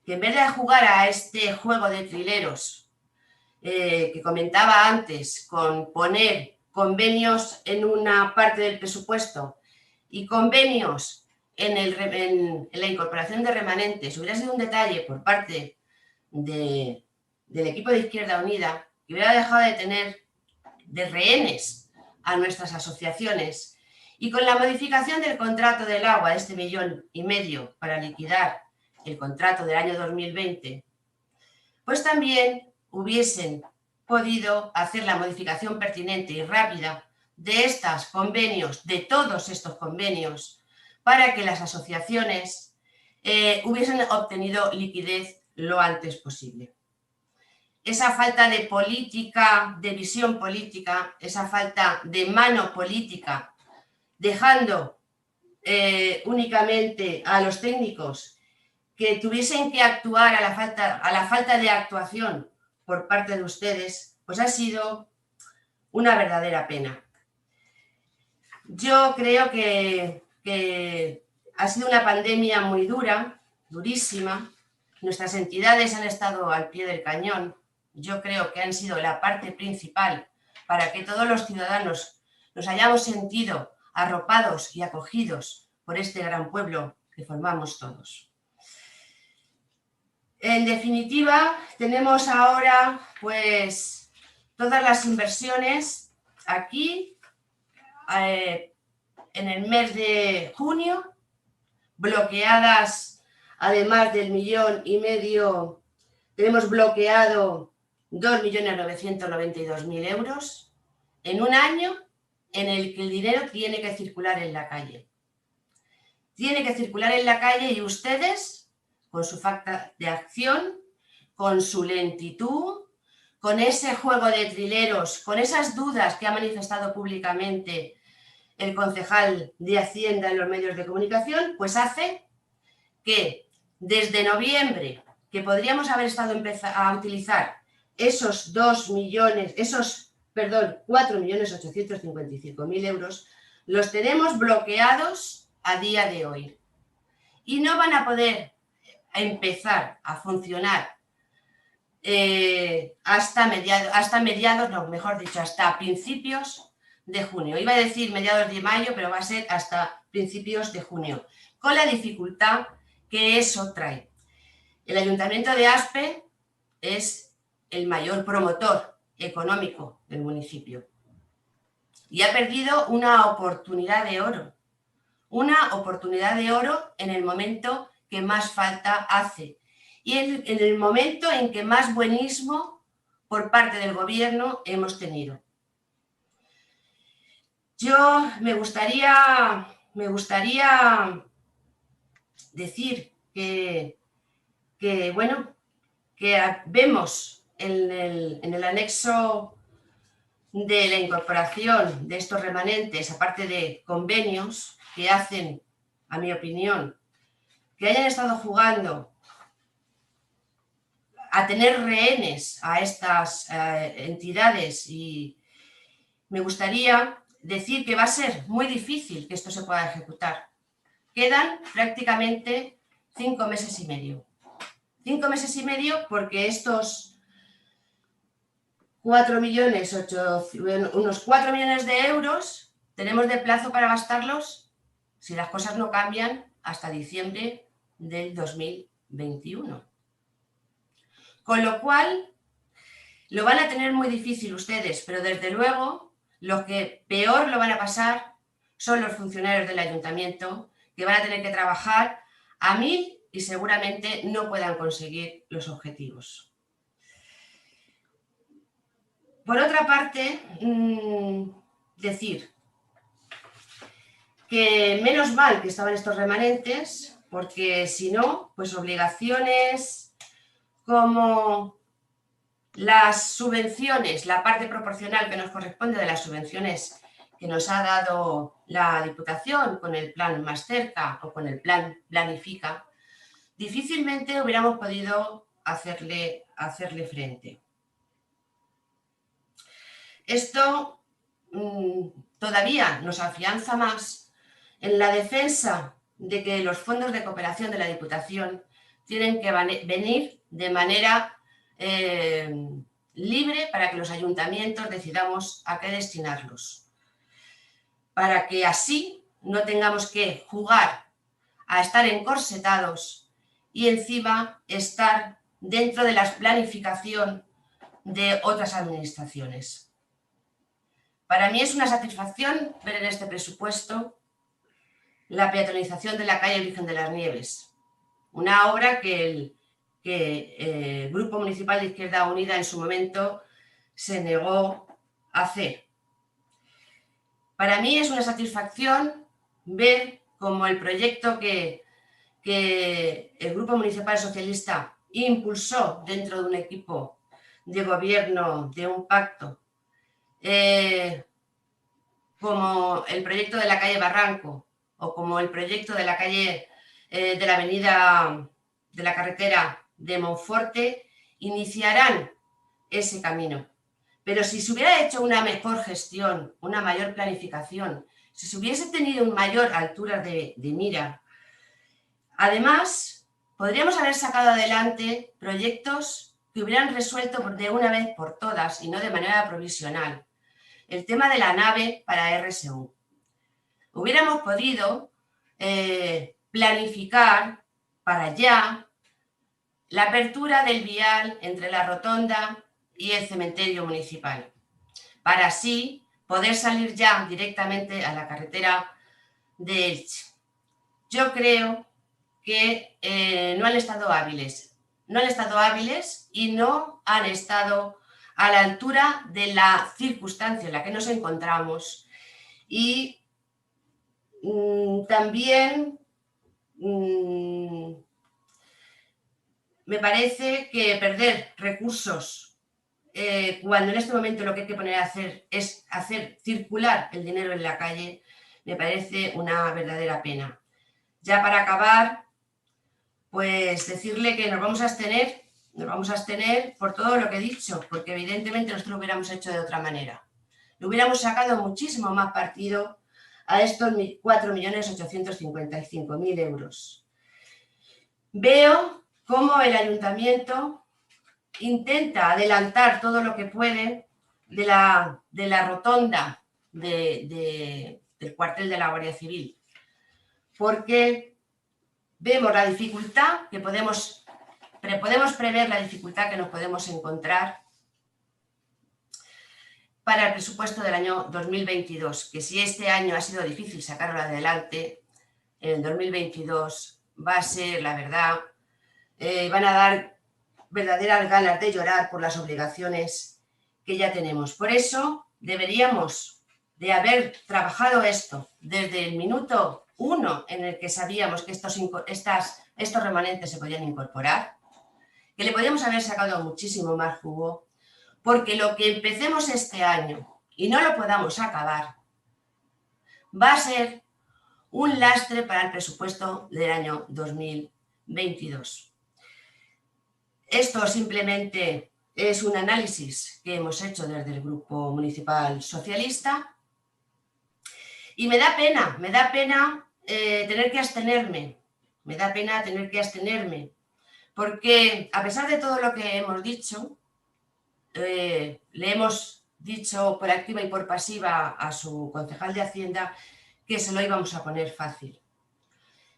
que en vez de jugar a este juego de trileros que comentaba antes, con poner convenios en una parte del presupuesto y convenios en la incorporación de remanentes, hubiera sido un detalle por parte del equipo de Izquierda Unida, que hubiera dejado de tener de rehenes a nuestras asociaciones, y con la modificación del contrato del agua de este 1,5 millones para liquidar el contrato del año 2020, pues también hubiesen podido hacer la modificación pertinente y rápida de estos convenios, de todos estos convenios, para que las asociaciones hubiesen obtenido liquidez lo antes posible. Esa falta de política, de visión política, esa falta de mano política, dejando únicamente a los técnicos que tuviesen que actuar a la falta de actuación por parte de ustedes, pues ha sido una verdadera pena. Yo creo que ha sido una pandemia muy dura, durísima. Nuestras entidades han estado al pie del cañón. Yo creo que han sido la parte principal para que todos los ciudadanos nos hayamos sentido arropados y acogidos por este gran pueblo que formamos todos. En definitiva, tenemos ahora pues todas las inversiones aquí en el mes de junio, bloqueadas, además del 1,5 millones, tenemos bloqueado 2.992.000 euros en un año en el que el dinero tiene que circular en la calle. Tiene que circular en la calle y ustedes, con su falta de acción, con su lentitud, con ese juego de trileros, con esas dudas que ha manifestado públicamente el concejal de Hacienda en los medios de comunicación, pues hace que desde noviembre, que podríamos haber estado a utilizar esos 4.855.000 euros, los tenemos bloqueados a día de hoy. Y no van a poder empezar a funcionar hasta principios de junio. Iba a decir mediados de mayo, pero va a ser hasta principios de junio, con la dificultad que eso trae. El Ayuntamiento de Aspe es el mayor promotor económico del municipio y ha perdido una oportunidad de oro en el momento que más falta hace y en el momento en que más buenismo por parte del gobierno hemos tenido. Yo me gustaría decir que vemos en el anexo de la incorporación de estos remanentes, aparte de convenios que hacen, a mi opinión, que hayan estado jugando a tener rehenes a estas entidades, y me gustaría decir que va a ser muy difícil que esto se pueda ejecutar. Quedan prácticamente 5 meses y medio. 5 meses y medio porque estos 4 millones de euros tenemos de plazo para gastarlos, si las cosas no cambian, hasta diciembre del 2021. Con lo cual, lo van a tener muy difícil ustedes, pero desde luego, los que peor lo van a pasar son los funcionarios del ayuntamiento, que van a tener que trabajar a 1000 y seguramente no puedan conseguir los objetivos. Por otra parte, decir que menos mal que estaban estos remanentes, porque si no, pues obligaciones como las subvenciones, la parte proporcional que nos corresponde de las subvenciones que nos ha dado la Diputación con el plan Más Cerca o con el plan Planifica, difícilmente hubiéramos podido hacerle frente. Esto todavía nos afianza más en la defensa de que los fondos de cooperación de la Diputación tienen que venir de manera libre para que los ayuntamientos decidamos a qué destinarlos. Para que así no tengamos que jugar a estar encorsetados y encima estar dentro de la planificación de otras administraciones. Para mí es una satisfacción ver en este presupuesto la peatonalización de la calle Virgen de las Nieves, una obra que el Grupo Municipal de Izquierda Unida en su momento se negó a hacer. Para mí es una satisfacción ver cómo el proyecto que el Grupo Municipal Socialista impulsó dentro de un equipo de gobierno, de un pacto, como el proyecto de la calle Barranco o como el proyecto de la calle de la avenida de la carretera de Monforte, iniciarán ese camino. Pero si se hubiera hecho una mejor gestión, una mayor planificación, si se hubiese tenido una mayor altura de mira, además podríamos haber sacado adelante proyectos que hubieran resuelto de una vez por todas y no de manera provisional el tema de la nave para RSU. Hubiéramos podido planificar para ya la apertura del vial entre la rotonda y el cementerio municipal, para así poder salir ya directamente a la carretera de Elche. Yo creo que no han estado hábiles y no han estado a la altura de la circunstancia en la que nos encontramos y también me parece que perder recursos cuando en este momento lo que hay que poner a hacer es hacer circular el dinero en la calle, me parece una verdadera pena. Ya para acabar, pues decirle que nos vamos a abstener por todo lo que he dicho, porque evidentemente nosotros lo hubiéramos hecho de otra manera. Le hubiéramos sacado muchísimo más partido a estos 4.855.000 euros. Veo cómo el ayuntamiento intenta adelantar todo lo que puede de la rotonda del cuartel de la Guardia Civil, porque vemos la dificultad que podemos prever, la dificultad que nos podemos encontrar para el presupuesto del año 2022, que si este año ha sido difícil sacarlo adelante, en el 2022 va a ser, la verdad, van a dar verdaderas ganas de llorar por las obligaciones que ya tenemos. Por eso deberíamos de haber trabajado esto desde el minuto 1 en el que sabíamos que estos remanentes se podían incorporar, que le podíamos haber sacado muchísimo más jugo, porque lo que empecemos este año y no lo podamos acabar va a ser un lastre para el presupuesto del año 2022. Esto simplemente es un análisis que hemos hecho desde el Grupo Municipal Socialista y me da pena tener que abstenerme, porque a pesar de todo lo que hemos dicho, le hemos dicho por activa y por pasiva a su concejal de Hacienda que se lo íbamos a poner fácil.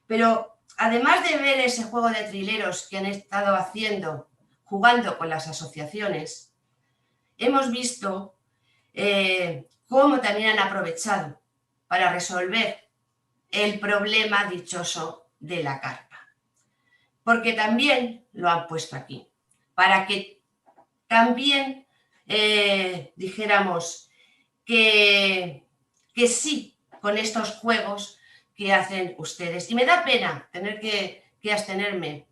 Pero además de ver ese juego de trileros que han estado haciendo, jugando con las asociaciones, hemos visto cómo también han aprovechado para resolver el problema dichoso de la carpa. Porque también lo han puesto aquí, para que también dijéramos que sí con estos juegos que hacen ustedes. Y me da pena tener que abstenerme,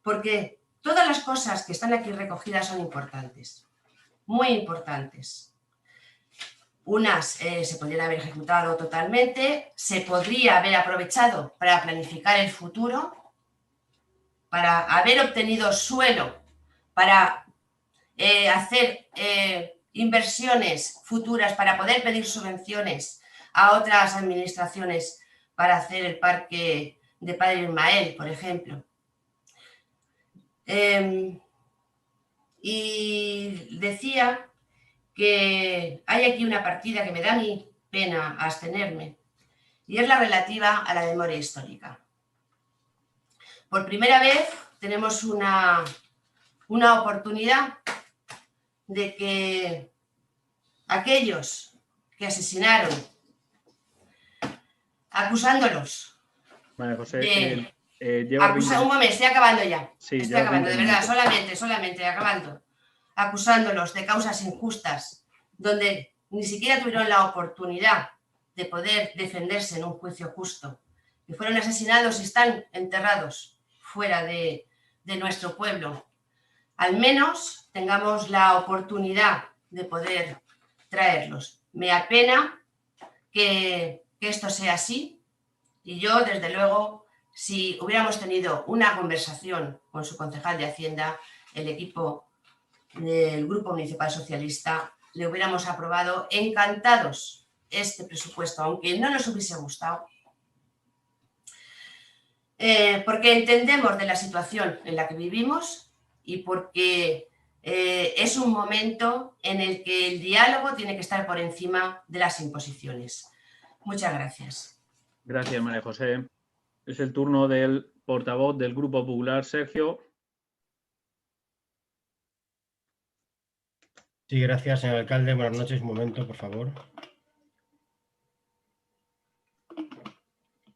porque todas las cosas que están aquí recogidas son importantes, muy importantes. Unas se podrían haber ejecutado totalmente, se podría haber aprovechado para planificar el futuro, para haber obtenido suelo, para hacer inversiones futuras, para poder pedir subvenciones a otras administraciones para hacer el parque de Padre Ismael, por ejemplo. Y decía que hay aquí una partida que me da mi pena abstenerme, y es la relativa a la memoria histórica. Por primera vez tenemos una oportunidad de que aquellos que asesinaron, acusándolos María José, de... lleva 20... Un momento, estoy acabando ya. Sí, estoy acabando, de verdad, minutos. solamente acabando. Acusándolos de causas injustas, donde ni siquiera tuvieron la oportunidad de poder defenderse en un juicio justo, que fueron asesinados y están enterrados fuera de nuestro pueblo. Al menos tengamos la oportunidad de poder traerlos. Me apena que esto sea así, y yo, desde luego, si hubiéramos tenido una conversación con su concejal de Hacienda, el equipo del Grupo Municipal Socialista, le hubiéramos aprobado encantados este presupuesto, aunque no nos hubiese gustado, porque entendemos de la situación en la que vivimos y porque es un momento en el que el diálogo tiene que estar por encima de las imposiciones. Muchas gracias. Gracias, María José. Es el turno del portavoz del Grupo Popular, Sergio. Sí, gracias, señor alcalde. Buenas noches. Un momento, por favor.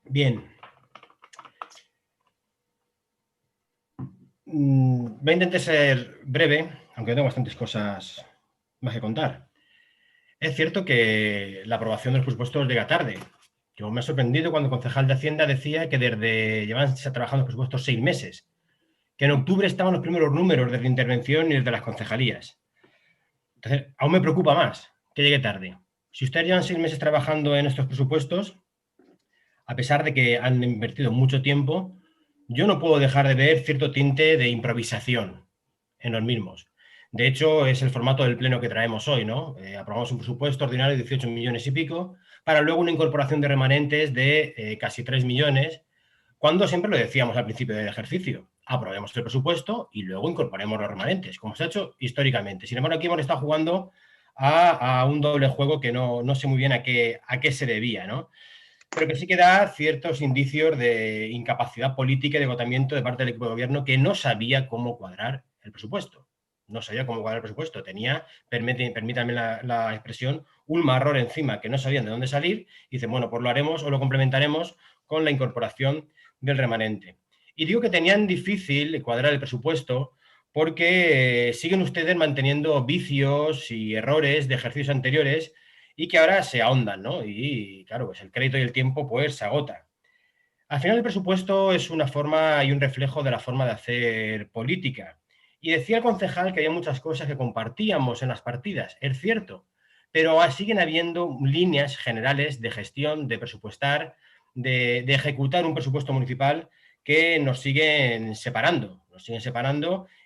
Bien. Voy a intentar ser breve, aunque tengo bastantes cosas más que contar. Es cierto que la aprobación de los presupuestos llega tarde. Yo me he sorprendido cuando el concejal de Hacienda decía que llevan trabajando los presupuestos 6 meses, que en octubre estaban los primeros números desde la intervención y desde las concejalías. Entonces, aún me preocupa más que llegue tarde. Si ustedes llevan 6 meses trabajando en estos presupuestos, a pesar de que han invertido mucho tiempo, yo no puedo dejar de ver cierto tinte de improvisación en los mismos. De hecho, es el formato del pleno que traemos hoy, ¿no? Aprobamos un presupuesto ordinario de 18 millones y pico, para luego una incorporación de remanentes de casi 3 millones, cuando siempre lo decíamos al principio del ejercicio. Aprobemos el presupuesto y luego incorporemos los remanentes, como se ha hecho históricamente. Sin embargo, aquí hemos estado jugando a un doble juego que no sé muy bien a qué se debía, ¿no? Pero que sí que da ciertos indicios de incapacidad política y de agotamiento de parte del equipo de gobierno, que no sabía cómo cuadrar el presupuesto. No sabía cómo cuadrar el presupuesto. Tenía, permítanme la expresión, un marrón encima, que no sabían de dónde salir, y dicen, bueno, pues lo haremos o lo complementaremos con la incorporación del remanente. Y digo que tenían difícil cuadrar el presupuesto porque siguen ustedes manteniendo vicios y errores de ejercicios anteriores y que ahora se ahondan, ¿no? Y claro, pues el crédito y el tiempo pues se agota. Al final el presupuesto es una forma y un reflejo de la forma de hacer política. Y decía el concejal que había muchas cosas que compartíamos en las partidas, es cierto, pero siguen habiendo líneas generales de gestión, de presupuestar, de ejecutar un presupuesto municipal que nos siguen separando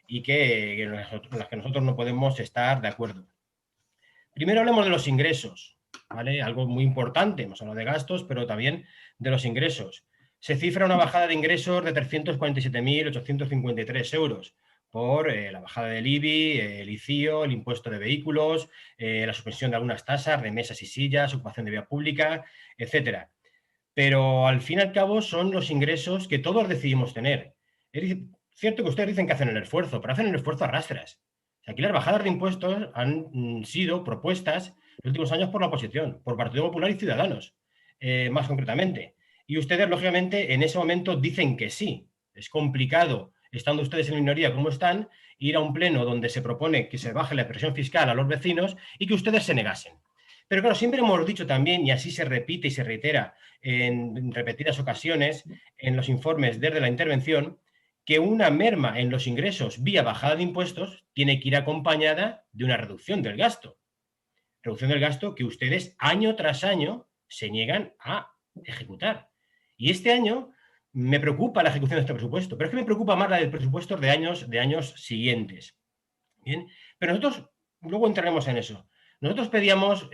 y en las que nosotros no podemos estar de acuerdo. Primero hablemos de los ingresos, ¿vale? Algo muy importante, hemos hablado de gastos, pero también de los ingresos. Se cifra una bajada de ingresos de 347.853 euros por la bajada del IBI, el ICIO, el impuesto de vehículos, la suspensión de algunas tasas de mesas y sillas, ocupación de vía pública, etcétera. Pero al fin y al cabo son los ingresos que todos decidimos tener. Es cierto que ustedes dicen que hacen el esfuerzo, pero hacen el esfuerzo a rastras. Aquí las bajadas de impuestos han sido propuestas en los últimos años por la oposición, por Partido Popular y Ciudadanos, más concretamente. Y ustedes, lógicamente, en ese momento dicen que sí. Es complicado, estando ustedes en minoría como están, ir a un pleno donde se propone que se baje la presión fiscal a los vecinos y que ustedes se negasen. Pero claro, siempre hemos dicho también, y así se repite y se reitera en repetidas ocasiones en los informes desde la intervención, que una merma en los ingresos vía bajada de impuestos tiene que ir acompañada de una reducción del gasto. Reducción del gasto que ustedes año tras año se niegan a ejecutar. Y este año me preocupa la ejecución de este presupuesto, pero es que me preocupa más la del presupuesto de años siguientes. Bien, pero nosotros, luego entraremos en eso. Nosotros pedíamos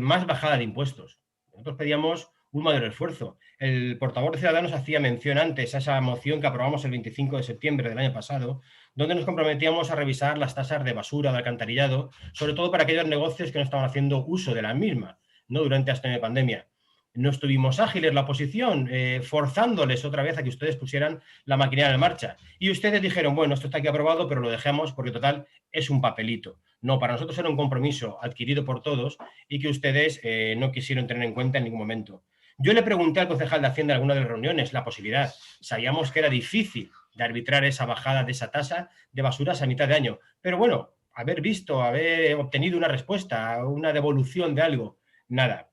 más bajada de impuestos. Nosotros pedíamos un mayor esfuerzo. El portavoz de Ciudadanos hacía mención antes a esa moción que aprobamos el 25 de septiembre del año pasado, donde nos comprometíamos a revisar las tasas de basura, de alcantarillado, sobre todo para aquellos negocios que no estaban haciendo uso de la misma, ¿no?, durante esta pandemia. No estuvimos ágiles la oposición, forzándoles otra vez a que ustedes pusieran la maquinaria en marcha. Y ustedes dijeron, bueno, esto está aquí aprobado, pero lo dejamos porque total es un papelito. No, para nosotros era un compromiso adquirido por todos y que ustedes no quisieron tener en cuenta en ningún momento. Yo le pregunté al concejal de Hacienda en alguna de las reuniones la posibilidad. Sabíamos que era difícil de arbitrar esa bajada de esa tasa de basuras a mitad de año. Pero bueno, haber obtenido una respuesta, una devolución de algo, nada.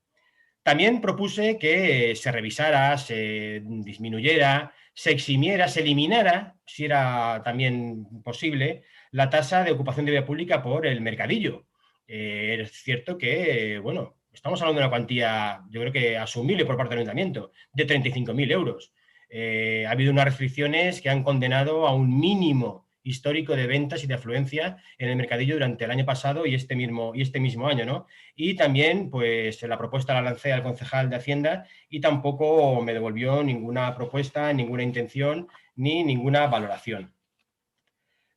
También propuse que se revisara, se disminuyera, se eximiera, se eliminara, si era también posible, la tasa de ocupación de vía pública por el mercadillo. Es cierto que, bueno, estamos hablando de una cuantía, yo creo que asumible por parte del ayuntamiento, de 35.000 euros. Ha habido unas restricciones que han condenado a un mínimo histórico de ventas y de afluencia en el mercadillo durante el año pasado y este mismo año, ¿no? Y también, pues, la propuesta la lancé al concejal de Hacienda y tampoco me devolvió ninguna propuesta, ninguna intención ni ninguna valoración.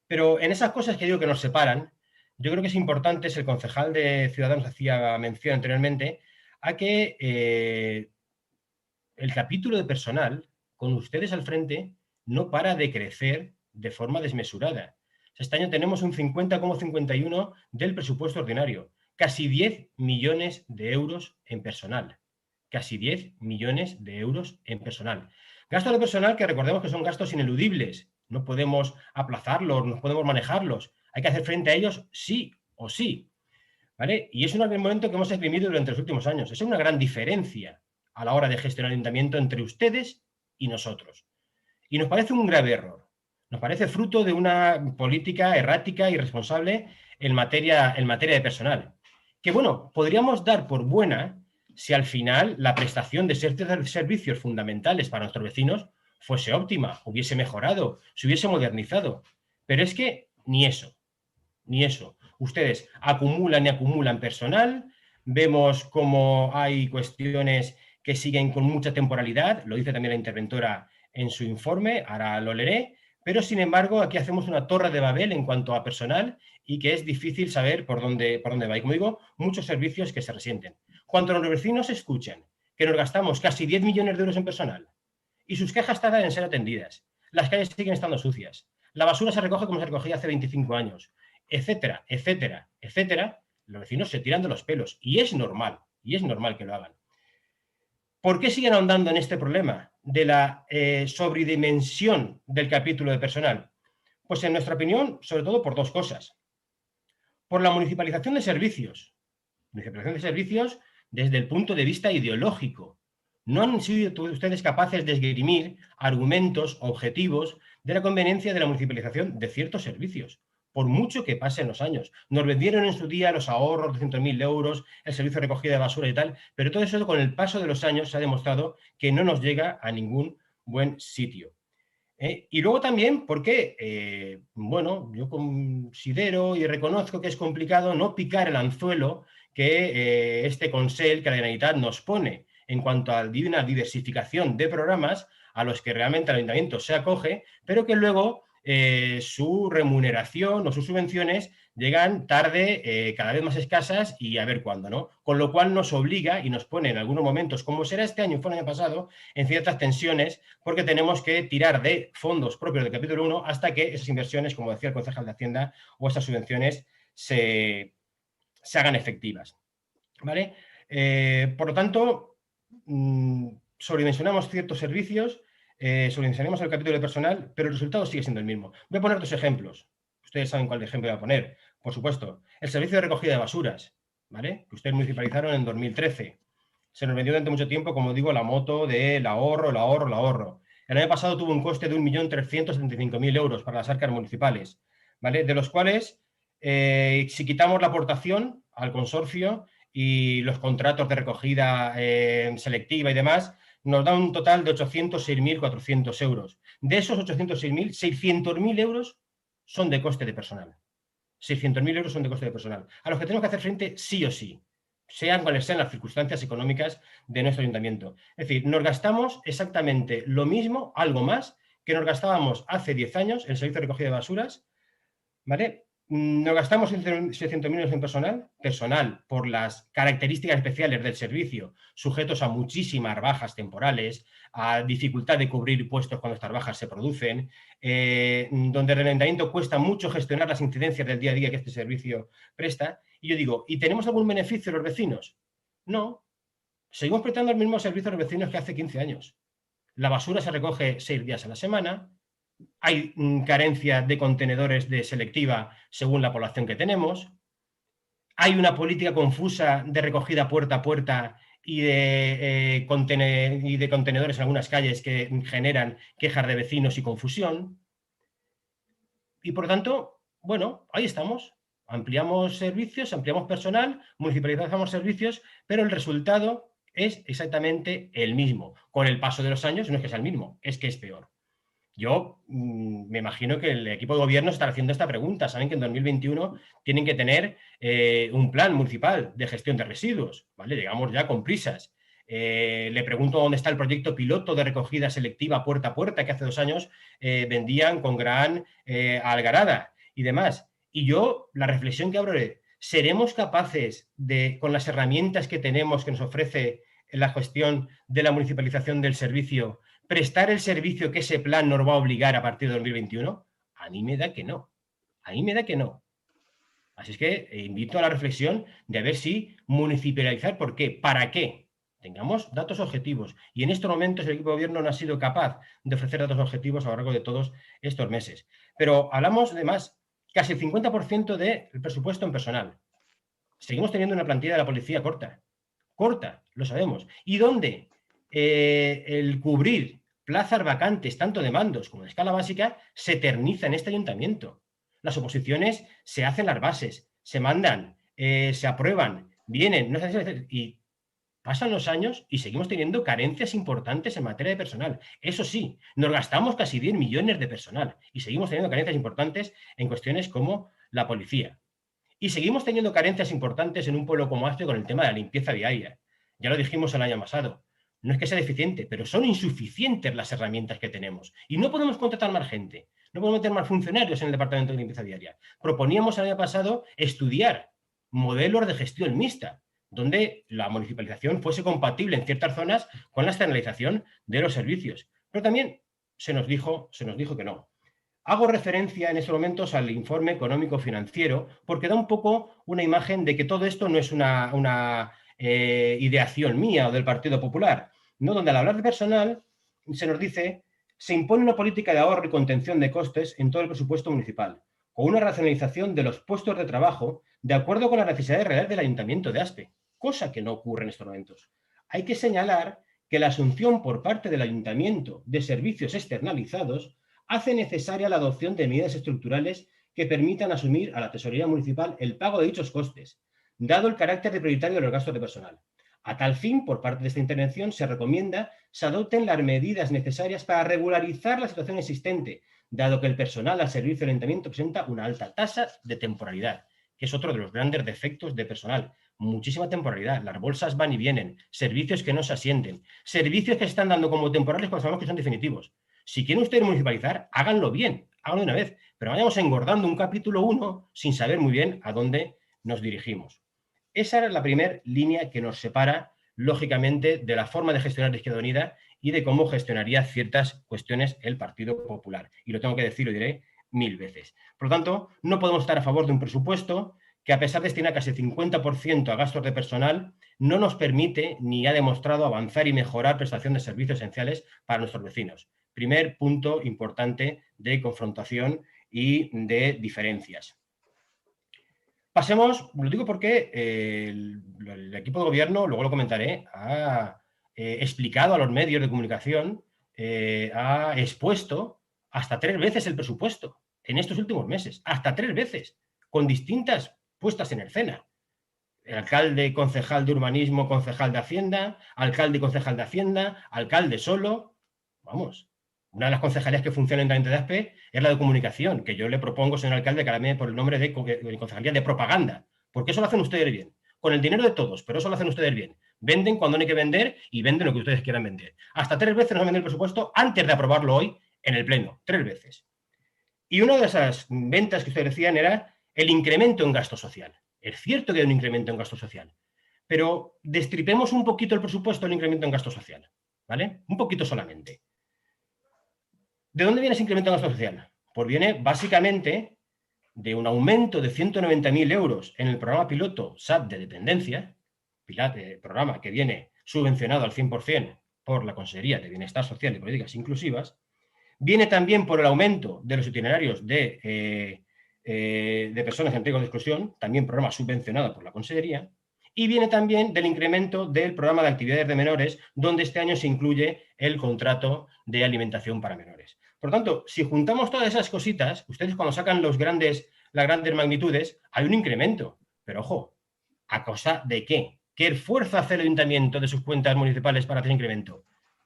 Pero en esas cosas que digo que nos separan, yo creo que es importante, el concejal de Ciudadanos hacía mención anteriormente, a que el capítulo de personal, con ustedes al frente, no para de crecer de forma desmesurada. Este año tenemos un 50,51 del presupuesto ordinario, casi 10 millones de euros en personal. Casi 10 millones de euros en personal. Gastos de personal que recordemos que son gastos ineludibles. No podemos aplazarlos, no podemos manejarlos. Hay que hacer frente a ellos sí o sí, ¿vale? Y es un argumento que hemos exprimido durante los últimos años. Es una gran diferencia a la hora de gestionar el ayuntamiento entre ustedes y nosotros. Y nos parece un grave error. Nos parece fruto de una política errática y irresponsable en materia de personal. Que, bueno, podríamos dar por buena si al final la prestación de servicios fundamentales para nuestros vecinos fuese óptima, hubiese mejorado, se hubiese modernizado. Pero es que ni eso, ni eso. Ustedes acumulan y acumulan personal, vemos cómo hay cuestiones que siguen con mucha temporalidad, lo dice también la interventora en su informe, ahora lo leeré, pero sin embargo aquí hacemos una torre de Babel en cuanto a personal y que es difícil saber por dónde va. Y como digo, muchos servicios que se resienten. Cuando los vecinos escuchan que nos gastamos casi 10 millones de euros en personal y sus quejas tardan en ser atendidas, las calles siguen estando sucias, la basura se recoge como se recogía hace 25 años, etcétera, etcétera, etcétera, los vecinos se tiran de los pelos y es normal que lo hagan. ¿Por qué siguen ahondando en este problema de la sobredimensión del capítulo de personal? Pues en nuestra opinión, sobre todo por dos cosas. Por la municipalización de servicios. Municipalización de servicios desde el punto de vista ideológico. No han sido ustedes capaces de esgrimir argumentos objetivos de la conveniencia de la municipalización de ciertos servicios, por mucho que pasen los años. Nos vendieron en su día los ahorros de 200.000 euros, el servicio de recogida de basura y tal, pero todo eso con el paso de los años se ha demostrado que no nos llega a ningún buen sitio. Y luego también porque, bueno, yo considero y reconozco que es complicado no picar el anzuelo que este Consell, que la Generalitat nos pone en cuanto a una diversificación de programas a los que realmente el ayuntamiento se acoge, pero que luego su remuneración o sus subvenciones llegan tarde, cada vez más escasas y a ver cuándo, ¿no? Con lo cual nos obliga y nos pone en algunos momentos, como será este año y fue el año pasado, en ciertas tensiones porque tenemos que tirar de fondos propios del capítulo 1 hasta que esas inversiones, como decía el concejal de Hacienda, o esas subvenciones se hagan efectivas, ¿vale? Por lo tanto, sobredimensionamos ciertos servicios, sobredimensionamos el capítulo de personal, pero el resultado sigue siendo el mismo. Voy a poner dos ejemplos. Ustedes saben cuál ejemplo voy a poner. Por supuesto, el servicio de recogida de basuras, ¿vale? Que ustedes municipalizaron en 2013. Se nos vendió durante mucho tiempo, como digo, la moto del ahorro, el ahorro, el ahorro. El año pasado tuvo un coste de 1.375.000 euros para las arcas municipales, ¿vale? De los cuales, si quitamos la aportación al consorcio y los contratos de recogida selectiva y demás, nos da un total de 806.400 euros. De esos 806.000, 600.000 euros son de coste de personal. 600.000 euros son de coste de personal, a los que tenemos que hacer frente sí o sí. sean cuales sean las circunstancias económicas de nuestro ayuntamiento. Es decir, nos gastamos exactamente lo mismo, algo más, que nos gastábamos hace 10 años en el servicio de recogida de basuras, ¿vale? Nos gastamos 600.000 euros en personal por las características especiales del servicio, sujetos a muchísimas bajas temporales, a dificultad de cubrir puestos cuando estas bajas se producen, donde el ayuntamiento cuesta mucho gestionar las incidencias del día a día que este servicio presta. Y yo digo, ¿y tenemos algún beneficio los vecinos? No, seguimos prestando el mismo servicio a los vecinos que hace 15 años. La basura se recoge 6 días a la semana, hay carencia de contenedores de selectiva según la población que tenemos, hay una política confusa de recogida puerta a puerta y de contenedores en algunas calles que generan quejas de vecinos y confusión. Y por lo tanto, bueno, ahí estamos. Ampliamos servicios, ampliamos personal, municipalizamos servicios, pero el resultado es exactamente el mismo. Con el paso de los años no es que sea el mismo, es que es peor. Yo me imagino que el equipo de gobierno está haciendo esta pregunta. Saben que en 2021 tienen que tener un plan municipal de gestión de residuos, ¿vale? Llegamos ya con prisas. Le pregunto dónde está el proyecto piloto de recogida selectiva puerta a puerta que hace 2 años vendían con gran algarada y demás. Y yo, la reflexión que abro es, ¿seremos capaces de, con las herramientas que tenemos que nos ofrece la gestión de la municipalización del servicio, prestar el servicio que ese plan nos va a obligar a partir de 2021? A mí me da que no. A mí me da que no. Así es que invito a la reflexión de a ver si municipalizar, ¿por qué? ¿Para qué? Tengamos datos objetivos. Y en estos momentos el equipo de gobierno no ha sido capaz de ofrecer datos objetivos a lo largo de todos estos meses. Pero hablamos de más, casi el 50% del presupuesto en personal. Seguimos teniendo una plantilla de la policía corta. Corta, lo sabemos. ¿Y dónde? El cubrir plazas vacantes, tanto de mandos como de escala básica, se eterniza en este ayuntamiento. Las oposiciones se hacen las bases, se mandan, se aprueban, vienen, no sé, y pasan los años y seguimos teniendo carencias importantes en materia de personal. Eso sí, nos gastamos casi 10 millones de personal y seguimos teniendo carencias importantes en cuestiones como la policía. Y seguimos teniendo carencias importantes en un pueblo como Aspe con el tema de la limpieza diaria. Ya lo dijimos el año pasado. No es que sea deficiente, pero son insuficientes las herramientas que tenemos. Y no podemos contratar más gente. No podemos meter más funcionarios en el departamento de limpieza diaria. Proponíamos el año pasado estudiar modelos de gestión mixta, donde la municipalización fuese compatible en ciertas zonas con la externalización de los servicios. Pero también se nos dijo que no. Hago referencia en estos momentos al informe económico-financiero porque da un poco una imagen de que todo esto no es una ideación mía o del Partido Popular, ¿no? Donde al hablar de personal se nos dice se impone una política de ahorro y contención de costes en todo el presupuesto municipal, con una racionalización de los puestos de trabajo de acuerdo con las necesidades reales del Ayuntamiento de Aspe, cosa que no ocurre en estos momentos. Hay que señalar que la asunción por parte del Ayuntamiento de servicios externalizados hace necesaria la adopción de medidas estructurales que permitan asumir a la Tesorería Municipal el pago de dichos costes, dado el carácter prioritario de los gastos de personal. A tal fin, por parte de esta intervención, se recomienda se adopten las medidas necesarias para regularizar la situación existente, dado que el personal al servicio del Ayuntamiento presenta una alta tasa de temporalidad, que es otro de los grandes defectos de personal. Muchísima temporalidad, las bolsas van y vienen, servicios que no se asienten, servicios que se están dando como temporales cuando sabemos que son definitivos. Si quieren ustedes municipalizar, háganlo bien, háganlo de una vez, pero vayamos engordando un capítulo 1 sin saber muy bien a dónde nos dirigimos. Esa era la primera línea que nos separa, lógicamente, de la forma de gestionar la Izquierda Unida y de cómo gestionaría ciertas cuestiones el Partido Popular. Y lo tengo que decir, lo diré 1000 veces. Por lo tanto, no podemos estar a favor de un presupuesto que, a pesar de destinar casi el 50% a gastos de personal, no nos permite ni ha demostrado avanzar y mejorar prestación de servicios esenciales para nuestros vecinos. Primer punto importante de confrontación y de diferencias. Pasemos, lo digo porque el equipo de gobierno, luego lo comentaré, ha explicado a los medios de comunicación, ha expuesto hasta 3 veces el presupuesto en estos últimos meses, hasta 3 veces, con distintas puestas en escena. El alcalde, concejal de urbanismo, concejal de Hacienda, alcalde y concejal de Hacienda, alcalde solo, vamos. Una de las concejalías que funciona en la Ayuntamiento de Aspe es la de comunicación, que yo le propongo, señor alcalde, que la por el nombre de concejalía de propaganda, porque eso lo hacen ustedes bien. con el dinero de todos, pero eso lo hacen ustedes bien. Venden cuando no hay que vender y venden lo que ustedes quieran vender. Hasta 3 veces nos han vendido el presupuesto antes de aprobarlo hoy en el Pleno, 3 veces. Y una de esas ventas que ustedes decían era el incremento en gasto social. Es cierto que hay un incremento en gasto social, pero destripemos un poquito el presupuesto del incremento en gasto social, ¿vale? Un poquito solamente. ¿De dónde viene ese incremento en gasto social? Pues viene básicamente de un aumento de 190.000 euros en el programa piloto SAT de dependencia, programa que viene subvencionado al 100% por la Consejería de Bienestar Social y Políticas Inclusivas. Viene también por el aumento de los itinerarios de personas en riesgo de exclusión, también programa subvencionado por la Consejería. Y viene también del incremento del programa de actividades de menores, donde este año se incluye el contrato de alimentación para menores. Por lo tanto, si juntamos todas esas cositas, ustedes cuando sacan las grandes magnitudes, hay un incremento. Pero ojo, ¿a cosa de qué? ¿Qué esfuerzo hace el ayuntamiento de sus cuentas municipales para hacer incremento?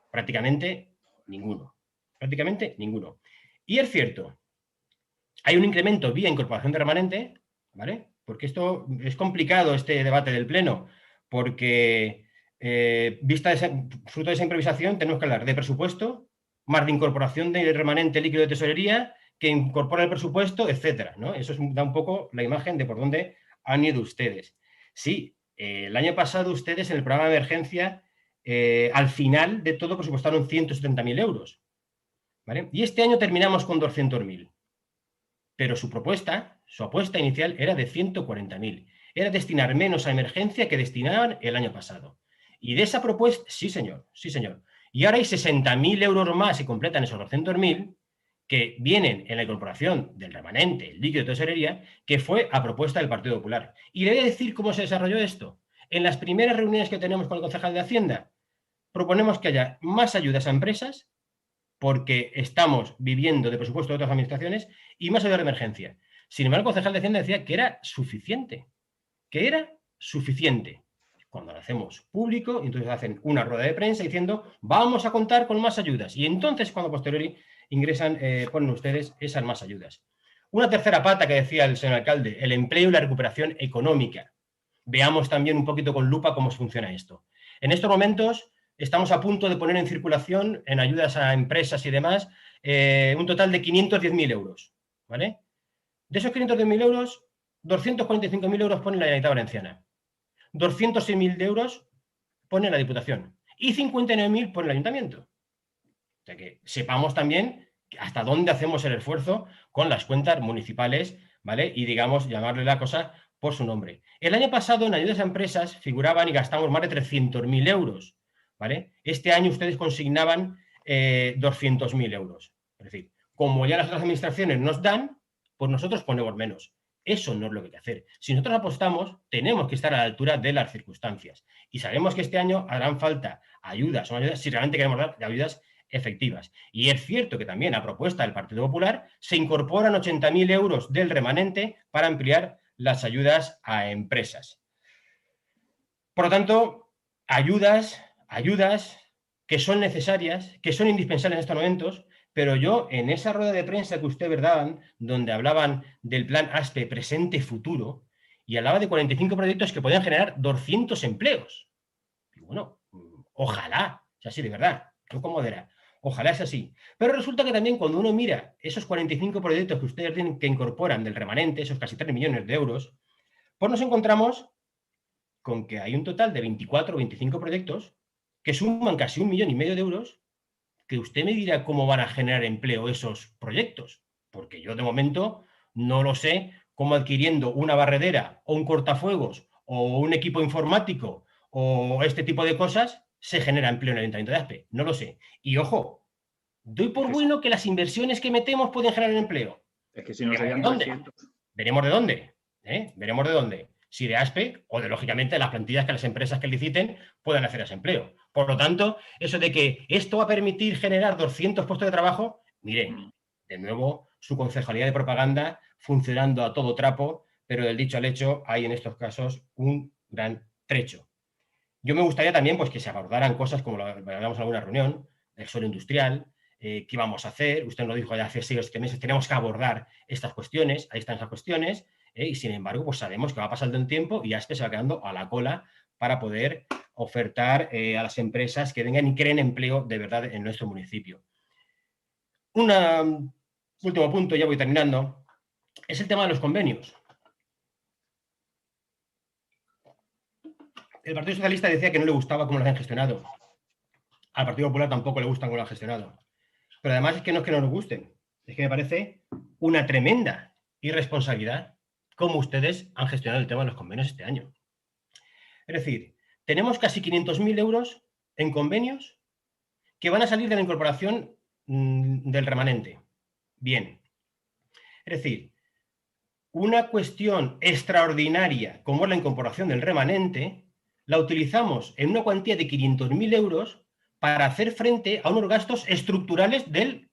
Prácticamente ninguno. Prácticamente ninguno. Y es cierto, hay un incremento vía incorporación de remanente, ¿vale? Porque esto es complicado, este debate del Pleno, porque fruto de esa improvisación tenemos que hablar de presupuesto, más de incorporación de remanente líquido de tesorería, que incorpora el presupuesto, etcétera, ¿no? Eso da un poco la imagen de por dónde han ido ustedes. Sí, el año pasado ustedes en el programa de emergencia, al final de todo presupuestaron 170.000 euros, ¿vale? Y este año terminamos con 200.000. Pero su apuesta inicial era de 140.000. Era destinar menos a emergencia que destinaban el año pasado. Y de esa propuesta, sí señor. Y ahora hay 60.000 euros más y completan esos 200.000 que vienen en la incorporación del remanente, el líquido de tesorería, que fue a propuesta del Partido Popular. Y le voy a decir cómo se desarrolló esto. En las primeras reuniones que tenemos con el concejal de Hacienda, proponemos que haya más ayudas a empresas, porque estamos viviendo de presupuesto de otras administraciones, y más ayuda de emergencia. Sin embargo, el concejal de Hacienda decía que era suficiente. Cuando lo hacemos público, entonces hacen una rueda de prensa diciendo vamos a contar con más ayudas. Y entonces, cuando posteriori ingresan, ponen ustedes esas más ayudas. Una tercera pata que decía el señor alcalde, el empleo y la recuperación económica. Veamos también un poquito con lupa cómo funciona esto. En estos momentos estamos a punto de poner en circulación, en ayudas a empresas y demás, un total de 510.000 euros, ¿vale? De esos 510.000 euros, 245.000 euros pone la Generalitat Valenciana, 206.000 euros pone la Diputación y 59.000 pone el Ayuntamiento. O sea que sepamos también hasta dónde hacemos el esfuerzo con las cuentas municipales, ¿vale? Y digamos, llamarle la cosa por su nombre. El año pasado en ayudas a empresas figuraban y gastamos más de 300.000 euros, ¿vale? Este año ustedes consignaban 200.000 euros. Es decir, como ya las otras administraciones nos dan, pues nosotros ponemos menos. Eso no es lo que hay que hacer. Si nosotros apostamos, tenemos que estar a la altura de las circunstancias. Y sabemos que este año harán falta ayudas, son ayudas si realmente queremos dar ayudas efectivas. Y es cierto que también a propuesta del Partido Popular se incorporan 80.000 euros del remanente para ampliar las ayudas a empresas. Por lo tanto, ayudas que son necesarias, que son indispensables en estos momentos, pero yo en esa rueda de prensa que ustedes daban, donde hablaban del plan ASPE presente-futuro, y hablaba de 45 proyectos que podían generar 200 empleos. Y bueno, ojalá, sea así de verdad, no como era. Ojalá es así. Pero resulta que también cuando uno mira esos 45 proyectos que ustedes tienen que incorporan del remanente, esos casi 3 millones de euros, pues nos encontramos con que hay un total de 24 o 25 proyectos que suman casi 1,5 millones de euros, que usted me dirá cómo van a generar empleo esos proyectos, porque yo de momento no lo sé cómo adquiriendo una barredera o un cortafuegos o un equipo informático o este tipo de cosas se genera empleo en el Ayuntamiento de Aspe. No lo sé. Y ojo, doy por bueno que las inversiones que metemos pueden generar empleo. Es que si no serían 300. Veremos de dónde. Veremos de dónde. Si de Aspe o de, lógicamente, las plantillas que las empresas que liciten puedan hacer ese empleo. Por lo tanto, eso de que esto va a permitir generar 200 puestos de trabajo, mire, de nuevo, su concejalía de propaganda funcionando a todo trapo, pero del dicho al hecho hay en estos casos un gran trecho. Yo me gustaría también pues, que se abordaran cosas como lo hablamos en alguna reunión, el suelo industrial, qué vamos a hacer. Usted nos dijo ya hace 6 o 7 meses, tenemos que abordar estas cuestiones, ahí están esas cuestiones, Y sin embargo, pues sabemos que va pasando el tiempo y ASPE se va quedando a la cola para poder ofertar a las empresas que vengan y creen empleo de verdad en nuestro municipio. Un último punto, ya voy terminando, es el tema de los convenios. El Partido Socialista decía que no le gustaba cómo lo habían gestionado. Al Partido Popular tampoco le gustan cómo lo han gestionado. Pero además es que no nos gusten. Es que me parece una tremenda irresponsabilidad cómo ustedes han gestionado el tema de los convenios este año. Es decir, tenemos casi 500.000 euros en convenios que van a salir de la incorporación del remanente. Bien. Es decir, una cuestión extraordinaria como es la incorporación del remanente, la utilizamos en una cuantía de 500.000 euros para hacer frente a unos gastos estructurales del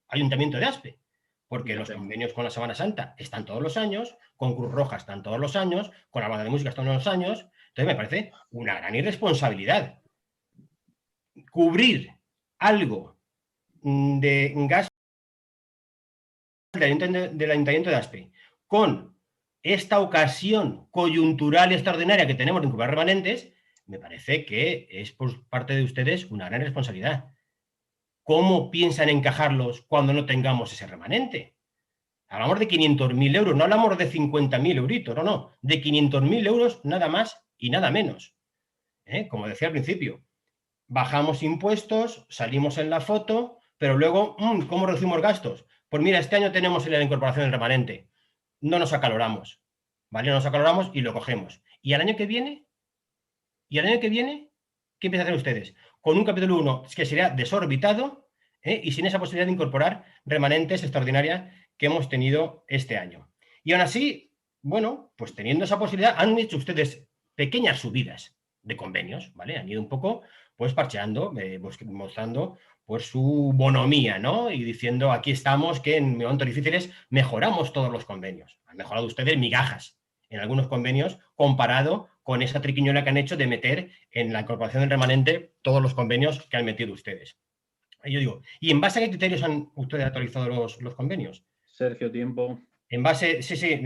Ayuntamiento de Aspe. Porque los convenios con la Semana Santa están todos los años, con Cruz Roja están todos los años, con la banda de música están todos los años. Entonces me parece una gran irresponsabilidad. Cubrir algo de gasto del Ayuntamiento de Aspe con esta ocasión coyuntural y extraordinaria que tenemos de incorporar remanentes, me parece que es por parte de ustedes una gran responsabilidad. ¿Cómo piensan encajarlos cuando no tengamos ese remanente? Hablamos de 500.000 euros, no hablamos de 50.000 euritos, no, de 500.000 euros nada más y nada menos. Como decía al principio, bajamos impuestos, salimos en la foto, pero luego, ¿cómo reducimos gastos? Pues mira, este año tenemos la incorporación del remanente. No nos acaloramos, ¿vale? No nos acaloramos y lo cogemos. ¿Y al año que viene? ¿Y al año que viene? ¿Qué empiezan a hacer ustedes? Con un capítulo 1 que sería desorbitado y sin esa posibilidad de incorporar remanentes extraordinarias que hemos tenido este año. Y aún así, bueno, pues teniendo esa posibilidad, han hecho ustedes pequeñas subidas de convenios, ¿vale? Han ido un poco, pues, parcheando, mostrando pues su bonomía, ¿no? Y diciendo, aquí estamos, que en momentos difíciles mejoramos todos los convenios. Han mejorado ustedes migajas en algunos convenios comparado con esa triquiñuela que han hecho de meter en la incorporación del remanente todos los convenios que han metido ustedes. Y yo digo, ¿y en base a qué criterios han ustedes actualizado los convenios? Sergio, tiempo. En base, sí,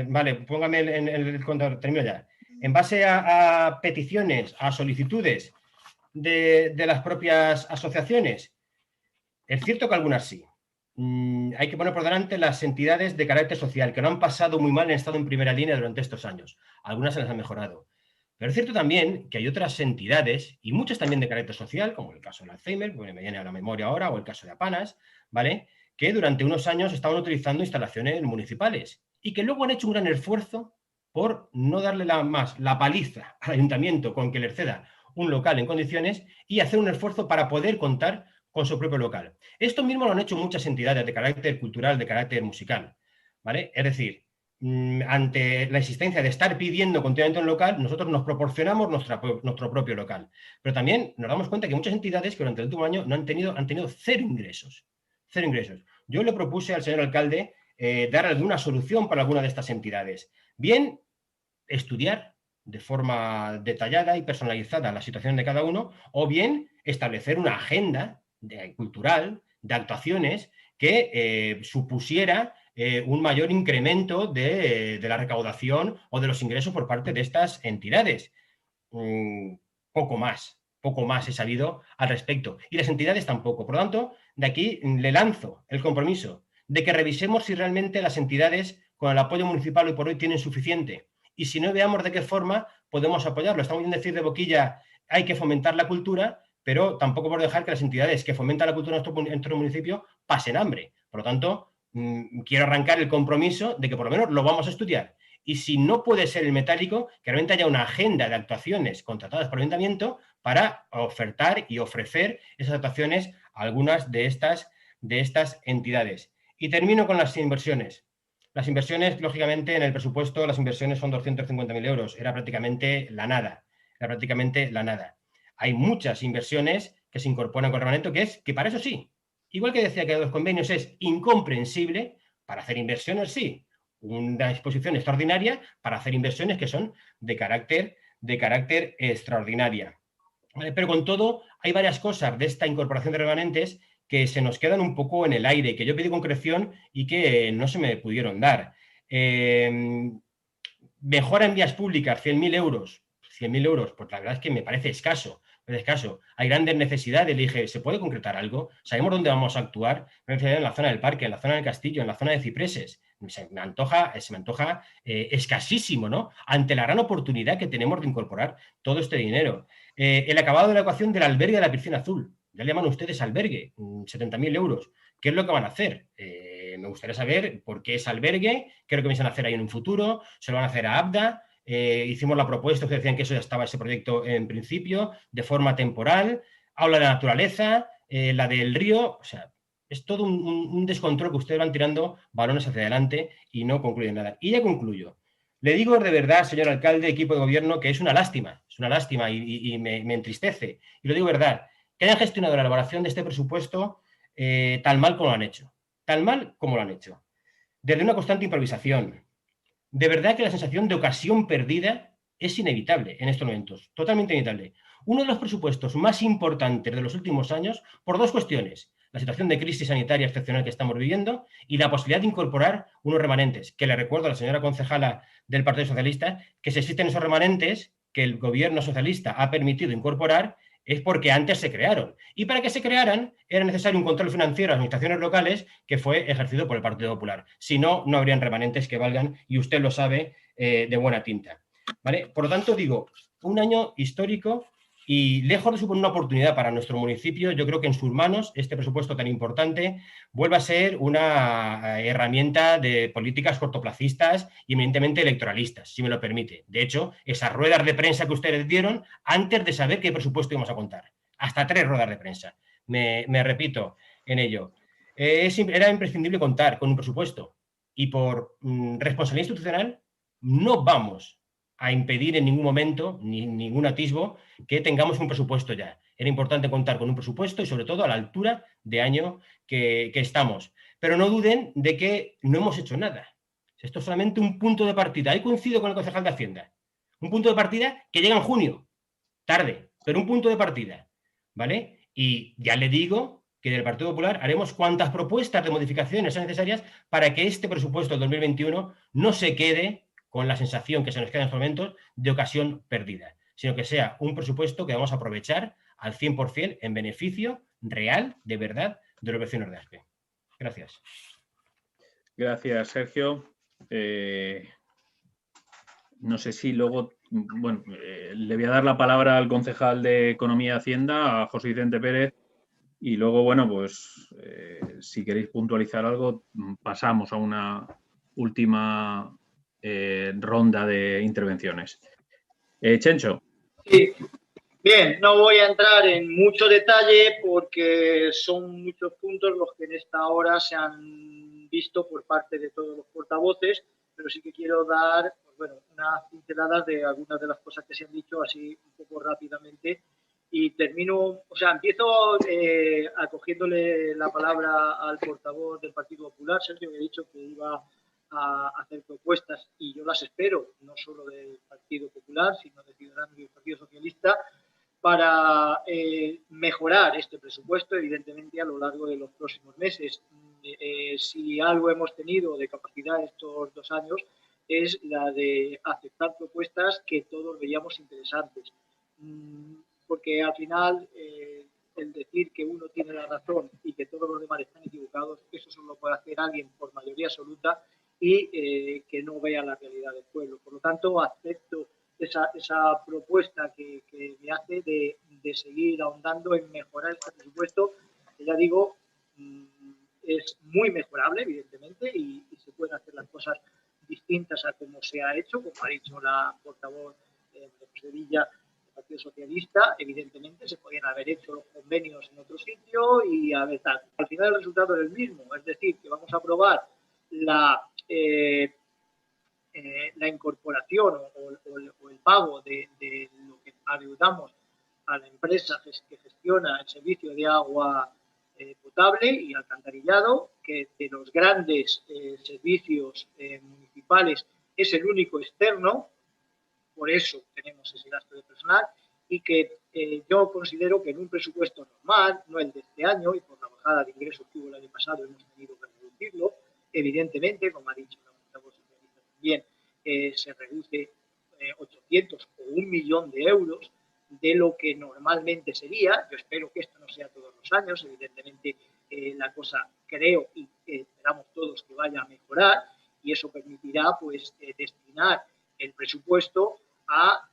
vale, póngame en el contador, termino ya. En base a peticiones, a solicitudes de las propias asociaciones, es cierto que algunas sí. Hay que poner por delante las entidades de carácter social, que no han pasado muy mal, han estado en primera línea durante estos años. Algunas se las han mejorado. Pero es cierto también que hay otras entidades, y muchas también de carácter social, como el caso del Alzheimer, que me viene a la memoria ahora, o el caso de Apanas, ¿vale?, que durante unos años estaban utilizando instalaciones municipales y que luego han hecho un gran esfuerzo por no darle la paliza al ayuntamiento con que le ceda un local en condiciones y hacer un esfuerzo para poder contar con su propio local. Esto mismo lo han hecho muchas entidades de carácter cultural, de carácter musical, ¿vale? Es decir, ante la existencia de estar pidiendo continuamente un local, nosotros nos proporcionamos nuestro propio local. Pero también nos damos cuenta que muchas entidades que durante el último año han tenido cero ingresos. Cero ingresos. Yo le propuse al señor alcalde dar alguna solución para alguna de estas entidades. Bien, estudiar de forma detallada y personalizada la situación de cada uno, o bien establecer una agenda cultural de actuaciones que supusiera un mayor incremento de la recaudación o de los ingresos por parte de estas entidades. Poco más he sabido al respecto. Y las entidades tampoco. Por lo tanto, de aquí le lanzo el compromiso de que revisemos si realmente las entidades con el apoyo municipal hoy por hoy tienen suficiente. Y si no, veamos de qué forma podemos apoyarlo. Estamos bien decir de boquilla, hay que fomentar la cultura, pero tampoco por dejar que las entidades que fomentan la cultura en nuestro municipio pasen hambre. Por lo tanto, quiero arrancar el compromiso de que por lo menos lo vamos a estudiar. Y si no puede ser el metálico, que realmente haya una agenda de actuaciones contratadas por el ayuntamiento para ofertar y ofrecer esas actuaciones a algunas de estas entidades. Y termino con las inversiones. Las inversiones, lógicamente, en el presupuesto, las inversiones son 250.000 euros. Era prácticamente la nada. Hay muchas inversiones que se incorporan con remanente, que para eso sí, igual que decía que los convenios es incomprensible, para hacer inversiones sí, una disposición extraordinaria para hacer inversiones que son de carácter extraordinaria. Pero con todo, hay varias cosas de esta incorporación de remanentes que se nos quedan un poco en el aire, que yo pedí concreción y que no se me pudieron dar. Mejora en vías públicas, 100.000 euros. 100.000 euros, pues la verdad es que me parece escaso. Es escaso. Hay grandes necesidades. Le dije, ¿se puede concretar algo? ¿Sabemos dónde vamos a actuar? En la zona del Parque, en la zona del Castillo, en la zona de Cipreses. Se me antoja escasísimo, ¿no? Ante la gran oportunidad que tenemos de incorporar todo este dinero. El acabado de la ecuación del albergue de la Piscina Azul. Ya le llaman ustedes albergue, 70.000 euros. ¿Qué es lo que van a hacer? Me gustaría saber por qué es albergue, qué es lo que piensan hacer ahí en un futuro, se lo van a hacer a Abda. Hicimos la propuesta, ustedes decían que eso ya estaba ese proyecto en principio, de forma temporal, aula de la naturaleza, la del río, o sea, es todo un descontrol que ustedes van tirando balones hacia adelante y no concluyen nada. Y ya concluyo. Le digo de verdad, señor alcalde, equipo de gobierno, que es una lástima y me entristece. Y lo digo de verdad, que hayan gestionado la elaboración de este presupuesto tan mal como lo han hecho. Tan mal como lo han hecho. Desde una constante improvisación. De verdad que la sensación de ocasión perdida es inevitable en estos momentos, totalmente inevitable. Uno de los presupuestos más importantes de los últimos años por dos cuestiones. La situación de crisis sanitaria excepcional que estamos viviendo y la posibilidad de incorporar unos remanentes, que le recuerdo a la señora concejala del Partido Socialista que si existen esos remanentes que el gobierno socialista ha permitido incorporar es porque antes se crearon. Y para que se crearan era necesario un control financiero a las administraciones locales que fue ejercido por el Partido Popular. Si no, no habrían remanentes que valgan y usted lo sabe de buena tinta. ¿Vale? Por lo tanto, digo, un año histórico y lejos de suponer una oportunidad para nuestro municipio, yo creo que en sus manos este presupuesto tan importante vuelve a ser una herramienta de políticas cortoplacistas y eminentemente electoralistas, si me lo permite. De hecho, esas ruedas de prensa que ustedes dieron antes de saber qué presupuesto íbamos a contar. Hasta 3 ruedas de prensa. Me repito en ello. Era imprescindible contar con un presupuesto y por responsabilidad institucional no vamos a impedir en ningún momento, ni ningún atisbo, que tengamos un presupuesto ya. Era importante contar con un presupuesto y sobre todo a la altura de año que estamos. Pero no duden de que no hemos hecho nada. Esto es solamente un punto de partida. Ahí coincido con el concejal de Hacienda. Un punto de partida que llega en junio. Tarde, pero un punto de partida. ¿Vale? Y ya le digo que del Partido Popular haremos cuantas propuestas de modificaciones sean necesarias para que este presupuesto del 2021 no se quede con la sensación que se nos queda en estos momentos de ocasión perdida, sino que sea un presupuesto que vamos a aprovechar al 100% en beneficio real, de verdad, de los vecinos de Aspe. Gracias. Gracias, Sergio. No sé si luego, bueno, le voy a dar la palabra al concejal de Economía y Hacienda, a José Vicente Pérez, y luego, bueno, pues si queréis puntualizar algo, pasamos a una última ronda de intervenciones. Chencho. Sí, bien, no voy a entrar en mucho detalle porque son muchos puntos los que en esta hora se han visto por parte de todos los portavoces, pero sí que quiero dar, pues bueno, unas pinceladas de algunas de las cosas que se han dicho así un poco rápidamente y termino, o sea, empiezo acogiéndole la palabra al portavoz del Partido Popular, Sergio, que ha dicho que iba a hacer propuestas y yo las espero, no solo del Partido Popular, sino de Ciudadanos y del Partido Socialista, para mejorar este presupuesto, evidentemente, a lo largo de los próximos meses. Si algo hemos tenido de capacidad estos 2 años es la de aceptar propuestas que todos veíamos interesantes. Porque al final el decir que uno tiene la razón y que todos los demás están equivocados, eso solo lo puede hacer alguien por mayoría absoluta y que no vea la realidad del pueblo. Por lo tanto, acepto esa propuesta que me hace de seguir ahondando en mejorar este presupuesto, que ya digo, es muy mejorable, evidentemente, y se pueden hacer las cosas distintas a como se ha hecho, como ha dicho la portavoz de José Villa, del Partido Socialista. Evidentemente se podían haber hecho los convenios en otro sitio y a ver tal. Al final el resultado es el mismo, es decir, que vamos a aprobar la incorporación o el pago de lo que adeudamos a la empresa que gestiona el servicio de agua potable y alcantarillado, que de los grandes servicios municipales es el único externo, por eso tenemos ese gasto de personal, y que yo considero que en un presupuesto normal, no el de este año, y por la bajada de ingresos que hubo el año pasado hemos tenido que reducirlo, evidentemente, como ha dicho la portavoz socialista también, se reduce 800 o 1 millón de euros de lo que normalmente sería. Yo espero que esto no sea todos los años, evidentemente la cosa creo y esperamos todos que vaya a mejorar, y eso permitirá pues destinar el presupuesto a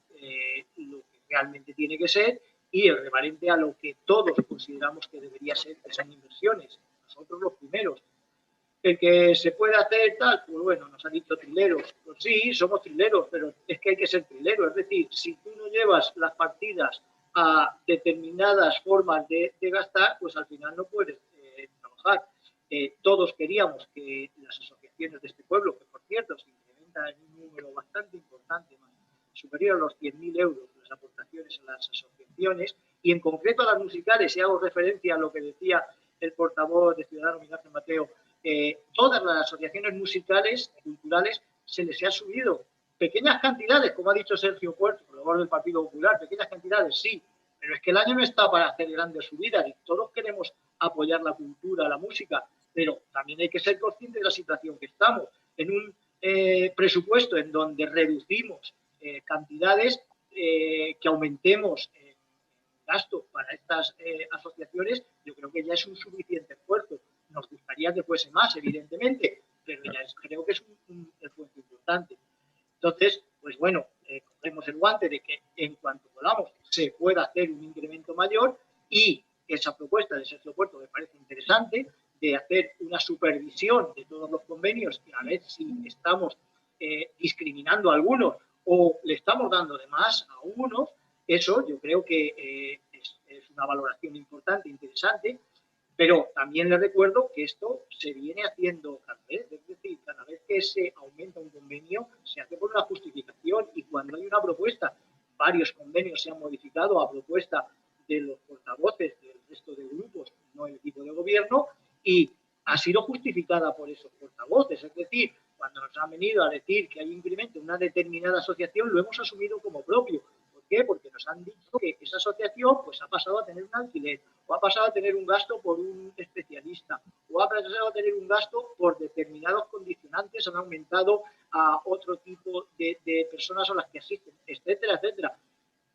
lo que realmente tiene que ser y el remanente a lo que todos consideramos que debería ser, que son inversiones. Nosotros los primeros. El que se puede hacer tal, pues bueno, nos han dicho trileros. Pues sí, somos trileros, pero es que hay que ser trilero. Es decir, si tú no llevas las partidas a determinadas formas de gastar, pues al final no puedes trabajar. Todos queríamos que las asociaciones de este pueblo, que por cierto se incrementan en un número bastante importante, superior a los 100.000 euros las aportaciones a las asociaciones, y en concreto a las musicales, y hago referencia a lo que decía el portavoz de Ciudadanos, Miguel Ángel Mateo, todas las asociaciones musicales, culturales, se les ha subido pequeñas cantidades, como ha dicho Sergio Puerto, portavoz del Partido Popular, pequeñas cantidades, sí, pero es que el año no está para hacer grandes subidas y todos queremos apoyar la cultura, la música, pero también hay que ser conscientes de la situación que estamos, en un presupuesto en donde reducimos cantidades, que aumentemos gastos para estas asociaciones, yo creo que ya es un suficiente esfuerzo. Nos gustaría que fuese más, evidentemente, pero ya creo que es un esfuerzo importante. Entonces, pues bueno, cogemos el guante de que en cuanto podamos se pueda hacer un incremento mayor, y esa propuesta de Sergio Puerto me parece interesante, de hacer una supervisión de todos los convenios y a ver si estamos discriminando a algunos o le estamos dando de más a unos. Eso yo creo que es una valoración importante, interesante, pero también les recuerdo que esto se viene haciendo cada vez, es decir, cada vez que se aumenta un convenio se hace por una justificación, y cuando hay una propuesta, varios convenios se han modificado a propuesta de los portavoces del resto de grupos, no el equipo de gobierno, y ha sido justificada por esos portavoces, es decir, cuando nos han venido a decir que hay un incremento en una determinada asociación, lo hemos asumido como propio. ¿Por qué? Porque nos han dicho que esa asociación pues, ha pasado a tener un alquiler, o ha pasado a tener un gasto por un especialista, o ha pasado a tener un gasto por determinados condicionantes, han aumentado a otro tipo de personas a las que asisten, etcétera, etcétera.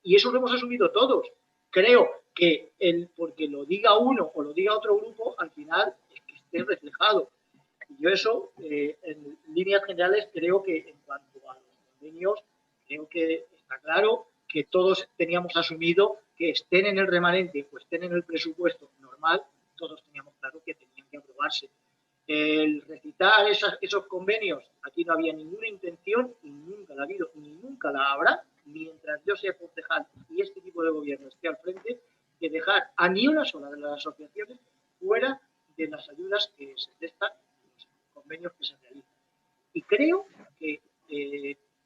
Y eso lo hemos asumido todos. Creo que porque lo diga uno o lo diga otro grupo, al final es que esté reflejado. Y yo eso, en líneas generales, creo que en cuanto a los convenios, creo que está claro que todos teníamos asumido que estén en el remanente o estén en el presupuesto normal, todos teníamos claro que tenían que aprobarse. El recitar esos convenios, aquí no había ninguna intención, y nunca la ha habido, ni nunca la habrá, mientras yo sea concejal y este tipo de gobierno esté al frente, de dejar a ni una sola de las asociaciones fuera de las ayudas que se prestan, los convenios que se realizan. Y creo que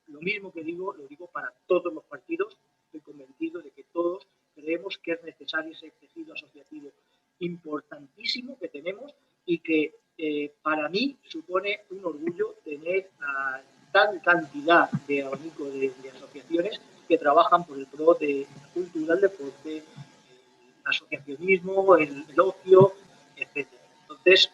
lo mismo que digo, lo digo para todos los partidos. Estoy convencido de que todos creemos que es necesario ese tejido asociativo importantísimo que tenemos, y que para mí supone un orgullo tener tal cantidad de abanico de asociaciones que trabajan por el pro de la cultura, el deporte, el asociacionismo, el ocio, etc. Entonces,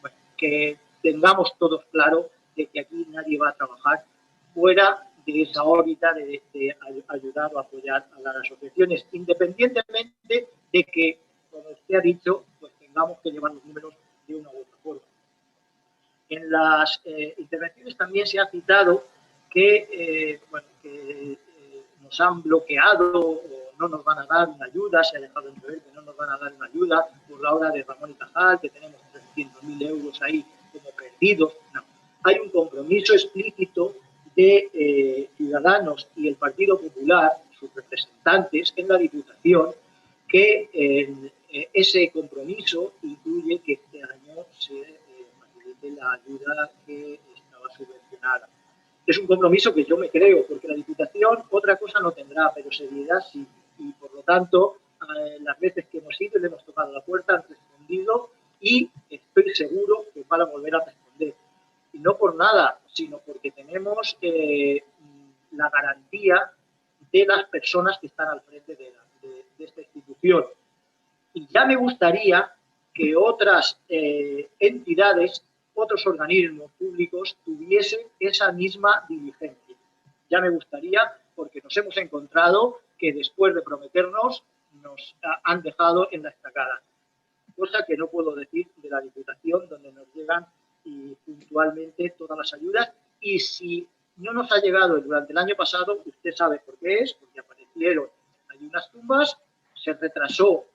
bueno, que tengamos todos claro de que aquí nadie va a trabajar fuera de esa órbita de ayudar o apoyar a las asociaciones, independientemente de que, como usted ha dicho, pues tengamos que llevar los números de una u otra forma. En las intervenciones también se ha citado que, nos han bloqueado o no nos van a dar una ayuda, se ha dejado entrever que no nos van a dar una ayuda por la obra de Ramón y Cajal, que tenemos 300.000 euros ahí como perdidos. No. Hay un compromiso explícito de Ciudadanos y el Partido Popular, sus representantes en la Diputación, que ese compromiso incluye que este año se facilite la ayuda que estaba subvencionada. Es un compromiso que yo me creo, porque la Diputación otra cosa no tendrá, pero seriedad sí. Y por lo tanto, las veces que hemos ido, le hemos tocado la puerta, han respondido, y estoy seguro que van a volver a responder. Y no por nada, sino porque tenemos la garantía de las personas que están al frente de esta institución. Y ya me gustaría que otras entidades otros organismos públicos tuviesen esa misma diligencia. Ya me gustaría, porque nos hemos encontrado que después de prometernos nos han dejado en la estacada, cosa que no puedo decir de la Diputación, donde nos llegan puntualmente todas las ayudas. Y si no nos ha llegado durante el año pasado, usted sabe por qué es, porque aparecieron hay unas tumbas, se retrasó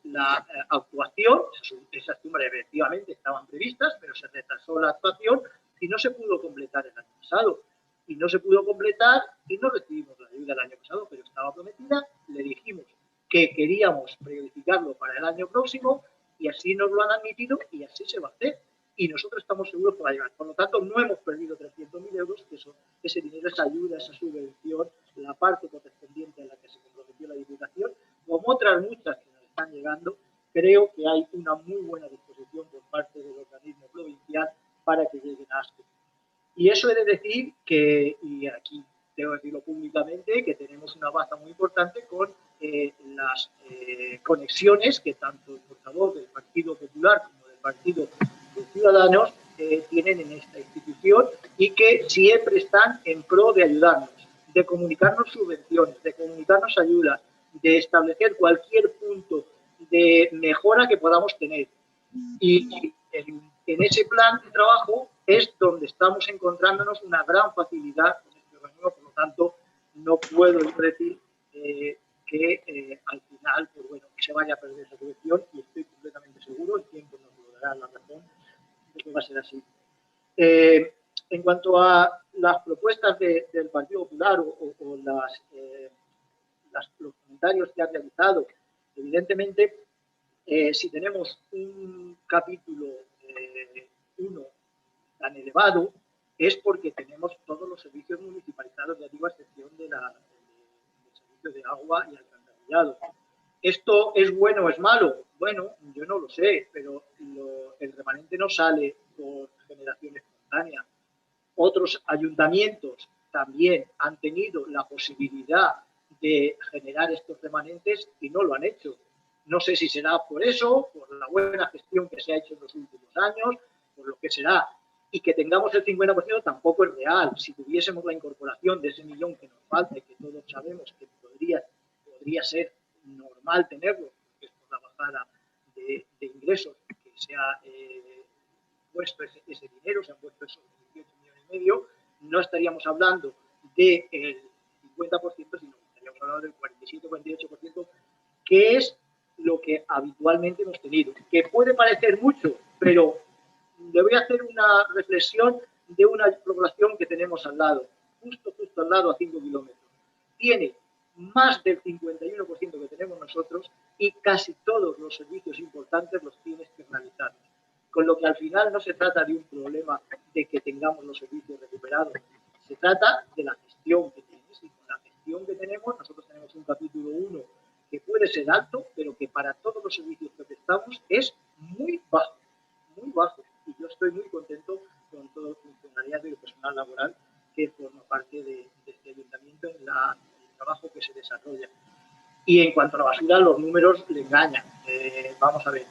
la actuación, esas tumbas efectivamente estaban previstas, pero se retrasó la actuación y no se pudo completar el año pasado. Y no se pudo completar y no recibimos la ayuda del año pasado, pero estaba prometida. Le dijimos que queríamos verificarlo para el año próximo y así nos lo han admitido y así se va a hacer. Y nosotros estamos seguros que va a llegar. Por lo tanto, no hemos perdido 300.000 euros, que ese dinero, esa ayuda, esa subvención, la parte correspondiente a la que se comprometió la Diputación, como otras muchas que nos están llegando. Creo que hay una muy buena disposición por parte del organismo provincial para que lleguen a ASPE. Y eso he de decir que, y aquí debo decirlo públicamente, que tenemos una baza muy importante con las conexiones que tanto el portavoz del Partido Popular como del Partido de Ciudadanos tienen en esta institución y que siempre están en pro de ayudarnos, de comunicarnos subvenciones, de comunicarnos ayuda, de establecer cualquier punto de mejora que podamos tener. Y en ese plan de trabajo es donde estamos encontrándonos una gran facilidad con este organismo. Por lo tanto, no puedo decir que al final, pues bueno, que se vaya a perder esa subvención, y estoy completamente seguro, el tiempo nos lo dará la razón, de que va a ser así. En cuanto a las propuestas del Partido Popular o los comentarios que ha realizado, evidentemente, si tenemos un capítulo 1 tan elevado, es porque tenemos todos los servicios municipalizados, ya digo, a excepción del servicio de agua y alcantarillado. ¿Esto es bueno o es malo? Bueno, yo no lo sé, pero el remanente no sale por generación espontánea. Otros ayuntamientos también han tenido la posibilidad de generar estos remanentes y no lo han hecho. No sé si será por eso, por la buena gestión que se ha hecho en los últimos años, por lo que será. Y que tengamos el 50% tampoco es real. Si tuviésemos la incorporación de ese millón que nos falta y que todos sabemos que podría ser normal tenerlo, porque es por la bajada de ingresos que se ha puesto ese dinero, se han puesto esos 18,5 millones, no estaríamos hablando del 50%, sino que estaríamos hablando del 47-48%, que es lo que habitualmente hemos tenido. Que puede parecer mucho, pero le voy a hacer una reflexión de una población que tenemos al lado, justo al lado, a 5 kilómetros. Tiene más del 51% que tenemos nosotros y casi todos los servicios importantes los tiene externalizados. Con lo que al final no se trata de un problema de que tengamos los servicios recuperados, se trata de la gestión que tienes. Y con la gestión que tenemos, nosotros tenemos un capítulo 1 que puede ser alto, pero que para todos los servicios que prestamos es muy bajo, muy bajo. Y yo estoy muy contento con todo el funcionariado y el personal laboral que forma parte de este ayuntamiento en el trabajo que se desarrolla. Y en cuanto a la basura, los números le engañan. Vamos a ver,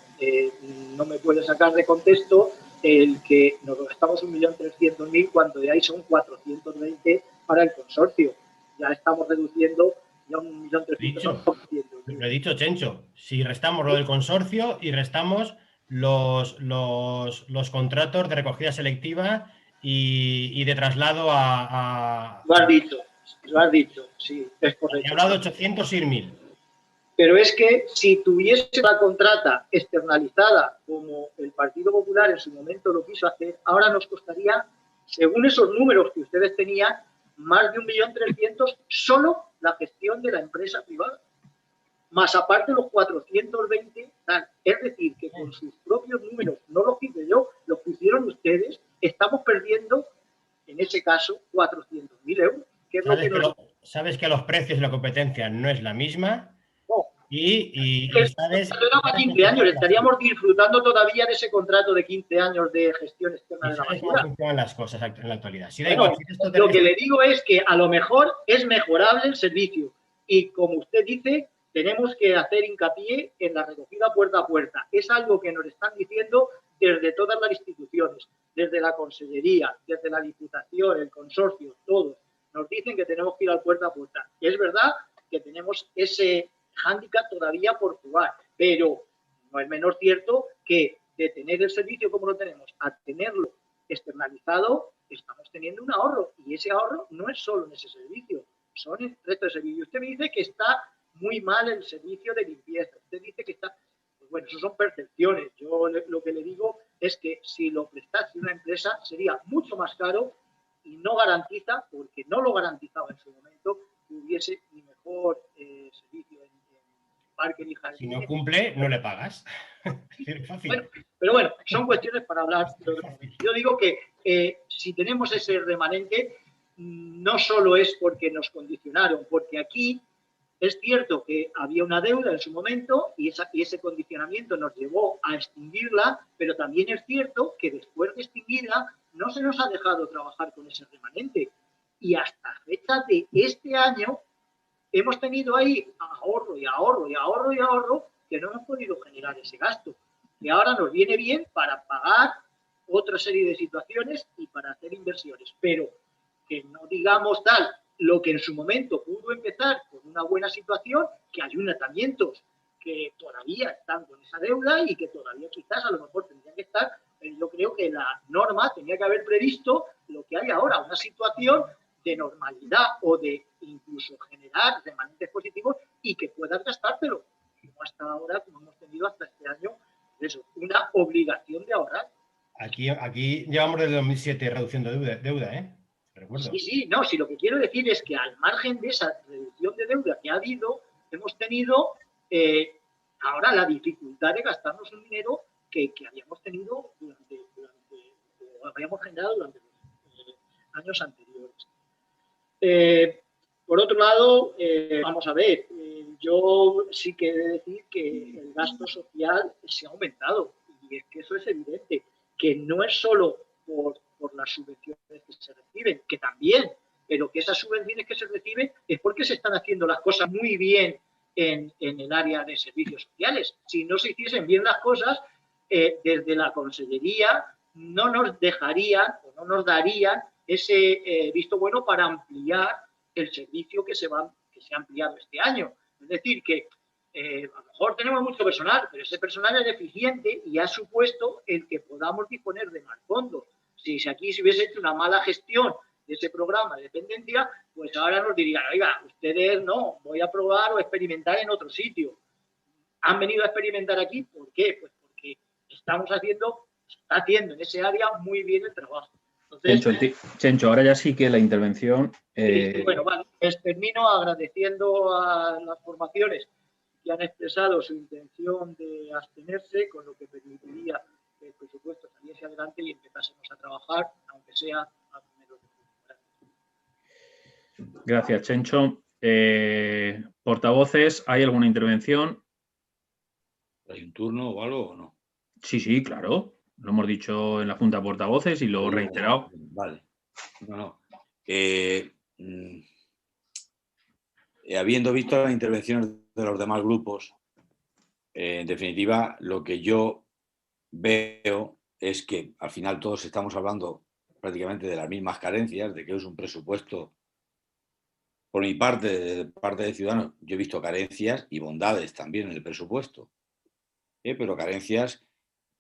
no me puede sacar de contexto el que nos gastamos 1.300.000 cuando de ahí son 420 para el consorcio. Ya estamos reduciendo ya 1.300.000. Lo he dicho, Chencho, si restamos lo del consorcio y restamos los contratos de recogida selectiva y de traslado a... Lo has dicho, sí, es correcto. He hablado de 800 y 1.000. Pero es que si tuviese la contrata externalizada como el Partido Popular en su momento lo quiso hacer, ahora nos costaría, según esos números que ustedes tenían, más de 1.300.000 solo la gestión de la empresa privada. Más aparte los 420, es decir, que con sus propios números, no los hice yo, los que hicieron ustedes, estamos perdiendo, en ese caso, 400.000 euros. Que es sabes que los precios de la competencia no es la misma. No. Y sabes... 15 años, estaríamos disfrutando todavía de ese contrato de 15 años de gestión externa de la basura. ¿Cómo funcionan las cosas en la actualidad? Si da bueno, igual, si esto lo que le digo es que a lo mejor es mejorable el servicio y, como usted dice, tenemos que hacer hincapié en la recogida puerta a puerta. Es algo que nos están diciendo desde todas las instituciones. la Consellería, desde la Diputación, el Consorcio, todos, nos dicen que tenemos que ir al puerta a puerta. Y es verdad que tenemos ese hándicap todavía por jugar, pero no es menos cierto que de tener el servicio como lo tenemos a tenerlo externalizado, estamos teniendo un ahorro, y ese ahorro no es solo en ese servicio, son en el resto de servicios. Usted me dice que está muy mal el servicio de limpieza, usted dice que está... Pues bueno, eso son percepciones. Yo lo que le digo es que si lo prestase una empresa sería mucho más caro y no garantiza, porque no lo garantizaba en su momento, que hubiese ni mejor servicio en parque ni jardín. Si no cumple, no le pagas. Bueno, pero bueno, son cuestiones para hablar. Yo digo que si tenemos ese remanente, no solo es porque nos condicionaron, porque aquí es cierto que había una deuda en su momento y ese condicionamiento nos llevó a extinguirla, pero también es cierto que después de extinguirla no se nos ha dejado trabajar con ese remanente. Y hasta fecha de este año hemos tenido ahí ahorro y ahorro y ahorro y ahorro que no hemos podido generar ese gasto. Y ahora nos viene bien para pagar otra serie de situaciones y para hacer inversiones. Pero que no digamos tal, lo que en su momento pudo empezar con una buena situación, que hay ayuntamientos que todavía están con esa deuda y que todavía quizás a lo mejor tendrían que estar, pero yo creo que la norma tenía que haber previsto lo que hay ahora, una situación de normalidad o de incluso generar remanentes positivos y que puedas gastártelo. Como hasta ahora, como hemos tenido hasta este año, eso, una obligación de ahorrar. Aquí llevamos desde 2007 reduciendo deuda, ¿eh? Recuerdo. Sí, no, si lo que quiero decir es que al margen de esa reducción de deuda que ha habido, hemos tenido ahora la dificultad de gastarnos un dinero que habíamos tenido habíamos generado durante los años anteriores. Por otro lado, vamos a ver, yo sí que he de decir que el gasto social se ha aumentado, y es que eso es evidente, que no es solo por las subvenciones que se reciben, que también, pero que esas subvenciones que se reciben es porque se están haciendo las cosas muy bien en el área de servicios sociales. Si no se hiciesen bien las cosas, desde la Consellería no nos dejarían o no nos darían ese visto bueno para ampliar el servicio que se ha ampliado este año. Es decir, que a lo mejor tenemos mucho personal, pero ese personal es deficiente y ha supuesto el que podamos disponer de más fondos. Si aquí se hubiese hecho una mala gestión de ese programa de dependencia, pues ahora nos dirían, oiga, ustedes no, voy a probar o experimentar en otro sitio. ¿Han venido a experimentar aquí? ¿Por qué? Pues porque está haciendo en ese área muy bien el trabajo. Entonces, Chencho, ahora ya sí que la intervención... Bueno, vale, pues termino agradeciendo a las formaciones que han expresado su intención de abstenerse, con lo que permitiría que el presupuesto saliese adelante y empezásemos a trabajar, aunque sea a primeros de julio. Gracias, Chencho. Portavoces, ¿hay alguna intervención? ¿Hay un turno o algo o no? Sí, claro. Lo hemos dicho en la Junta de Portavoces y lo he reiterado. Vale. No. Habiendo visto las intervenciones de los demás grupos, en definitiva, lo que yo veo es que al final todos estamos hablando prácticamente de las mismas carencias, de que es un presupuesto. Por mi parte, de parte de Ciudadanos, yo he visto carencias y bondades también en el presupuesto, pero carencias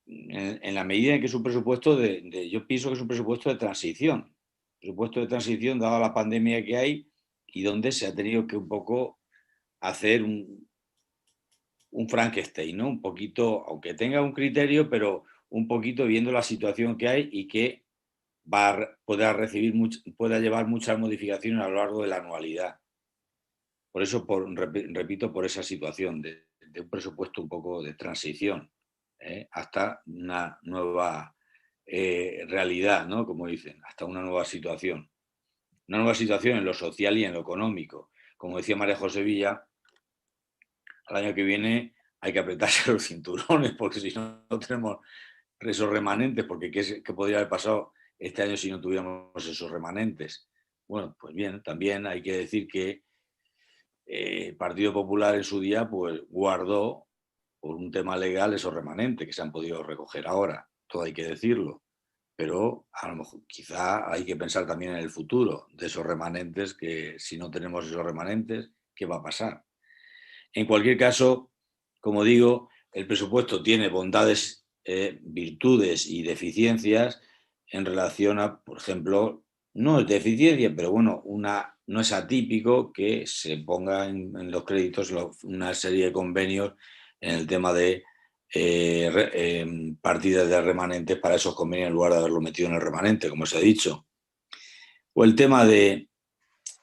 en la medida en que es un presupuesto yo pienso que es un presupuesto de transición. Presupuesto de transición dada la pandemia que hay y donde se ha tenido que un poco hacer un Frankenstein, ¿no? Un poquito, aunque tenga un criterio, pero un poquito viendo la situación que hay y que pueda llevar muchas modificaciones a lo largo de la anualidad. Por eso, repito, por esa situación de un presupuesto un poco de transición hasta una nueva realidad, ¿no? Como dicen, hasta una nueva situación. Una nueva situación en lo social y en lo económico. Como decía María José Villa, al año que viene hay que apretarse los cinturones porque si no tenemos esos remanentes, porque ¿qué podría haber pasado este año si no tuviéramos esos remanentes? Bueno, pues bien, también hay que decir que el Partido Popular en su día pues guardó por un tema legal esos remanentes que se han podido recoger ahora, todo hay que decirlo. pero a lo mejor quizá hay que pensar también en el futuro de esos remanentes, que si no tenemos esos remanentes, ¿qué va a pasar? En cualquier caso, como digo, el presupuesto tiene bondades, virtudes y deficiencias en relación a, por ejemplo, no es deficiencia, pero bueno, no es atípico que se ponga en los créditos una serie de convenios en el tema de partidas de remanentes para esos convenios en lugar de haberlo metido en el remanente, como se ha dicho. O el tema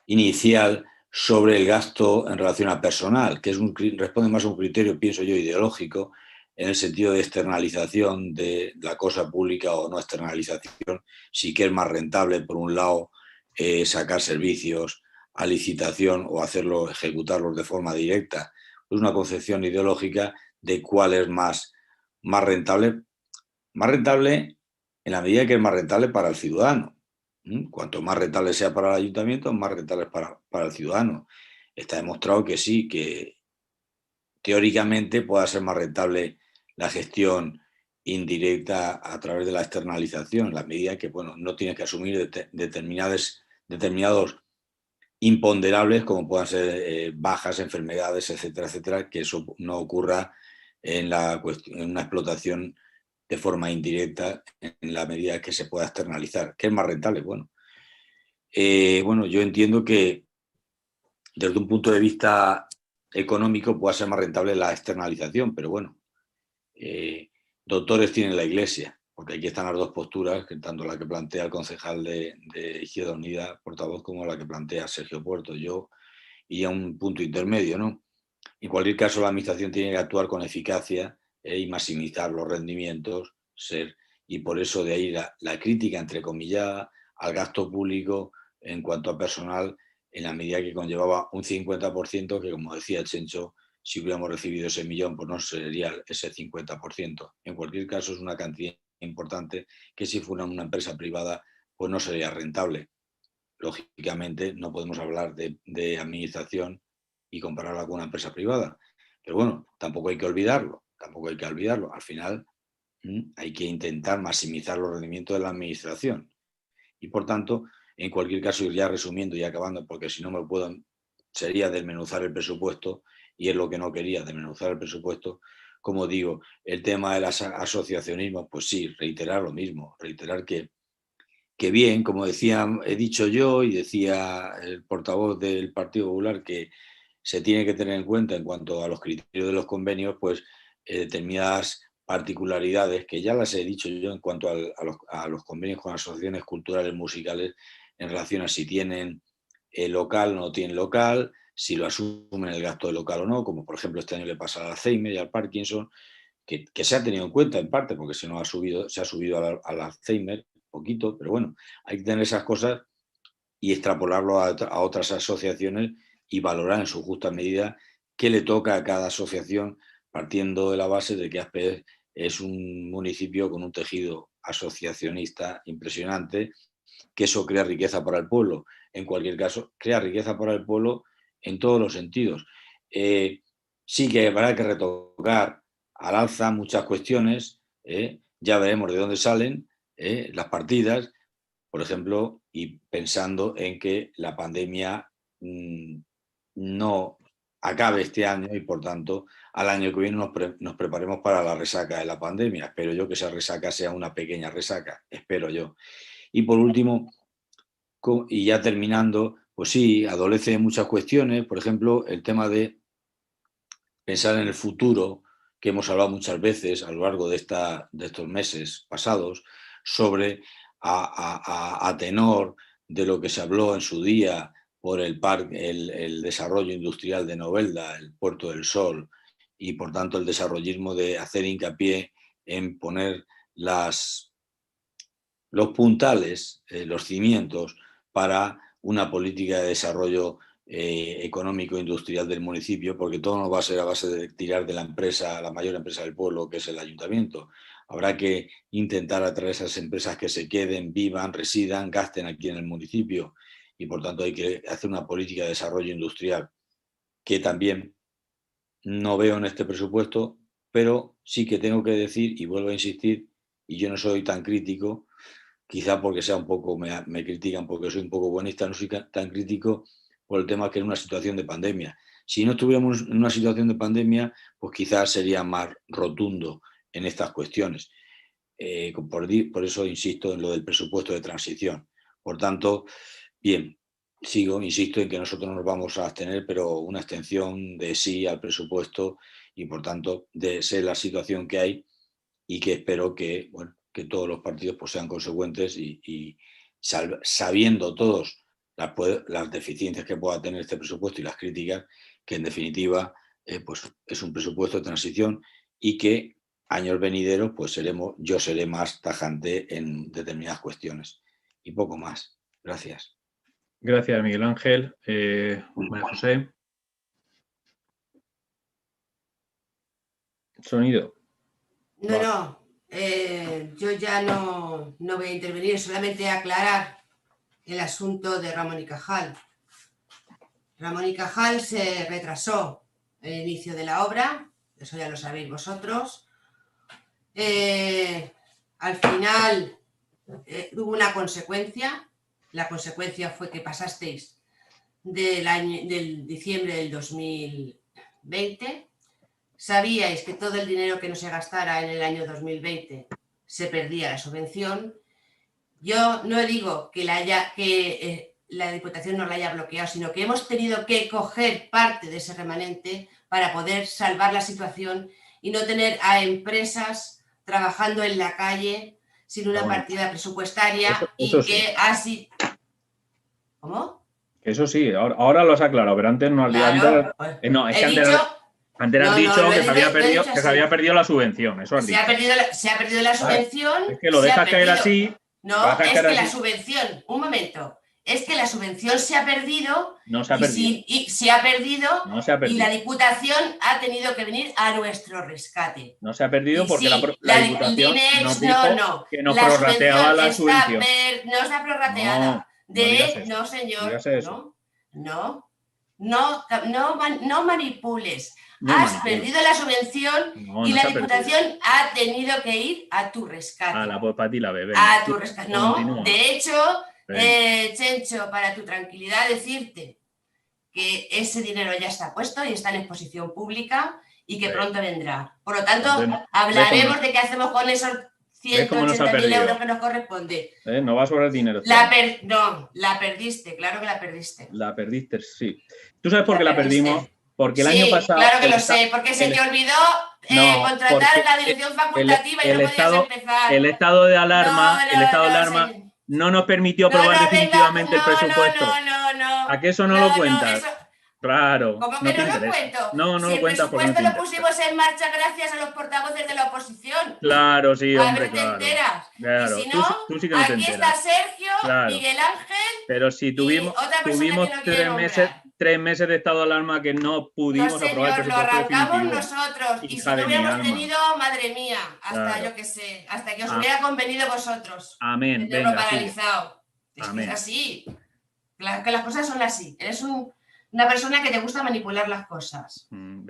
inicial sobre el gasto en relación a personal, que responde más a un criterio, pienso yo, ideológico, en el sentido de externalización de la cosa pública o no externalización, sí que es más rentable, por un lado, sacar servicios a licitación o ejecutarlos de forma directa. Es una concepción ideológica de cuál es más rentable. Más rentable en la medida que es más rentable para el ciudadano. Cuanto más rentable sea para el ayuntamiento, más rentable es para el ciudadano. Está demostrado que sí, que teóricamente pueda ser más rentable la gestión indirecta a través de la externalización, en la medida que no tienes que asumir determinados imponderables, como puedan ser bajas, enfermedades, etcétera, etcétera, que eso no ocurra en una explotación de forma indirecta en la medida que se pueda externalizar. ¿Qué es más rentable? Bueno, yo entiendo que desde un punto de vista económico pueda ser más rentable la externalización, pero bueno, doctores tiene la Iglesia, porque aquí están las dos posturas, que tanto la que plantea el concejal de Izquierda Unida, portavoz, como la que plantea Sergio Puerto. Yo iría a un punto intermedio, ¿no? En cualquier caso, la administración tiene que actuar con eficacia y maximizar los rendimientos, y por eso de ahí la crítica, entrecomillada, al gasto público en cuanto a personal, en la medida que conllevaba un 50%, que como decía Chencho, si hubiéramos recibido ese millón, pues no sería ese 50%. En cualquier caso, es una cantidad importante que si fuera una empresa privada, pues no sería rentable. Lógicamente, no podemos hablar de administración y compararla con una empresa privada. Pero bueno, tampoco hay que olvidarlo. Al final, hay que intentar maximizar los rendimientos de la administración. Y por tanto, en cualquier caso, ir ya resumiendo y acabando, porque si no sería desmenuzar el presupuesto, y es lo que no quería, desmenuzar el presupuesto. Como digo, el tema del asociacionismo, pues sí, reiterar lo mismo, reiterar que bien, como he dicho yo y decía el portavoz del Partido Popular, que se tiene que tener en cuenta en cuanto a los criterios de los convenios, pues determinadas particularidades que ya las he dicho yo en cuanto a los convenios con asociaciones culturales musicales en relación a si tienen local o no tienen local, si lo asumen el gasto de local o no, como por ejemplo este año le pasa al Alzheimer y al Parkinson, que se ha tenido en cuenta en parte porque se ha subido al Alzheimer poquito, pero bueno, hay que tener esas cosas y extrapolarlo a otras asociaciones y valorar en su justa medida qué le toca a cada asociación, partiendo de la base de que Aspe es un municipio con un tejido asociacionista impresionante, que eso crea riqueza para el pueblo. En cualquier caso, crea riqueza para el pueblo en todos los sentidos. Sí que habrá que retocar al alza muchas cuestiones, ya veremos de dónde salen las partidas, por ejemplo, y pensando en que la pandemia no acabe este año y, por tanto, al año que viene nos preparemos para la resaca de la pandemia. Espero yo que esa resaca sea una pequeña resaca, espero yo. Y por último, y ya terminando, pues sí, adolece de muchas cuestiones, por ejemplo, el tema de pensar en el futuro, que hemos hablado muchas veces a lo largo de estos meses pasados, sobre a tenor de lo que se habló en su día por el desarrollo industrial de Novelda, el Puerto del Sol, y por tanto el desarrollismo de hacer hincapié en poner los puntales, los cimientos para una política de desarrollo económico e industrial del municipio, porque todo no va a ser a base de tirar de la mayor empresa del pueblo, que es el ayuntamiento. Habrá que intentar atraer esas empresas que se queden, vivan, residan, gasten aquí en el municipio, y por tanto hay que hacer una política de desarrollo industrial que también no veo en este presupuesto, pero sí que tengo que decir, y vuelvo a insistir, y yo no soy tan crítico, quizá porque sea un poco, me critican porque soy un poco buenista, no soy tan crítico por el tema que en una situación de pandemia. Si no estuviéramos en una situación de pandemia, pues quizás sería más rotundo en estas cuestiones. Por eso insisto en lo del presupuesto de transición. Por tanto, bien, insisto en que nosotros nos vamos a abstener, pero una abstención de sí al presupuesto y, por tanto, de ser la situación que hay y que espero que, bueno, que todos los partidos pues, sean consecuentes y sabiendo todos las deficiencias que pueda tener este presupuesto y las críticas, que en definitiva pues, es un presupuesto de transición y que años venideros pues yo seré más tajante en determinadas cuestiones y poco más. Gracias. Gracias, Miguel Ángel. María José. Sonido. No, yo ya no voy a intervenir, solamente aclarar el asunto de Ramón y Cajal. Ramón y Cajal se retrasó el inicio de la obra, eso ya lo sabéis vosotros. Al final hubo una consecuencia. La consecuencia fue que pasasteis del diciembre del 2020. Sabíais que todo el dinero que no se gastara en el año 2020 se perdía la subvención. Yo no digo que la Diputación no la haya bloqueado, sino que hemos tenido que coger parte de ese remanente para poder salvar la situación y no tener a empresas trabajando en la calle sin una partida presupuestaria eso y que sí. así... ¿Cómo? Eso sí, ahora lo has aclarado, pero antes no has Claro, no, es que antes has dicho que se había perdido la subvención. Eso has dicho. Se ha perdido la subvención. Es que lo dejas caer así. No, es que la subvención, un momento, es que la subvención se ha perdido. No se ha perdido. Se ha perdido. No se ha perdido. Y la Diputación ha tenido que venir a nuestro rescate. No se ha perdido porque la Diputación nos dijo que nos la prorrateaba la subvención. No está prorrateada. No, señor. No manipules. Has perdido la subvención y la Diputación ha tenido que ir a tu rescate. Pues para ti la bebé. A tu rescate. No, continúa. De hecho, Chencho, para tu tranquilidad, decirte que ese dinero ya está puesto y está en exposición pública y que pronto vendrá. Por lo tanto, hablaremos de qué hacemos con esos 180.000 euros que nos corresponde. No va a sobrar dinero. No, la perdiste, claro que la perdiste. La perdiste, sí. ¿Tú sabes por qué la perdimos? Porque el año pasado... Claro que lo sé, porque se te olvidó contratar la dirección facultativa y no podías empezar. El estado de alarma, no nos permitió aprobar definitivamente el presupuesto. No. ¿A qué eso no lo cuentas? Claro. ¿Cómo que no lo cuento? No lo cuentas. El presupuesto lo pusimos en marcha gracias a los portavoces de la oposición. Claro, sí, hombre, a ver, te enteras. Claro. Y si no, tú sí que no te aquí enteras. está Sergio, claro. Miguel Ángel. Pero si tuvimos 3 meses de estado de alarma que no pudimos aprobar el presupuesto definitivo. Lo arrancamos Hija nosotros. Y si no hubiéramos tenido, madre mía, hasta yo que sé, hasta que os hubiera convenido vosotros. Amén. Venga, paralizado. Amén. Es así. Que las cosas son así. Eres una persona que te gusta manipular las cosas.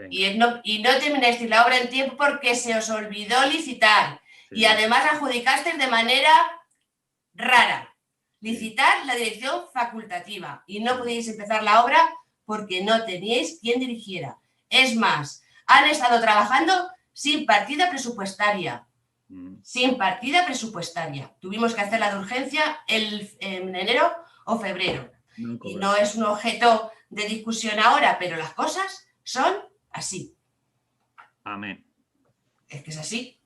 Y no terminasteis la obra en tiempo porque se os olvidó licitar. Sí. Y además adjudicasteis de manera rara. Licitar la dirección facultativa. Y no podíais empezar la obra porque no teníais quien dirigiera. Es más, han estado trabajando sin partida presupuestaria. Sin partida presupuestaria. Tuvimos que hacerla de urgencia en enero o febrero. Y no es un objeto de discusión ahora, pero las cosas son así. Amén. Es que es así.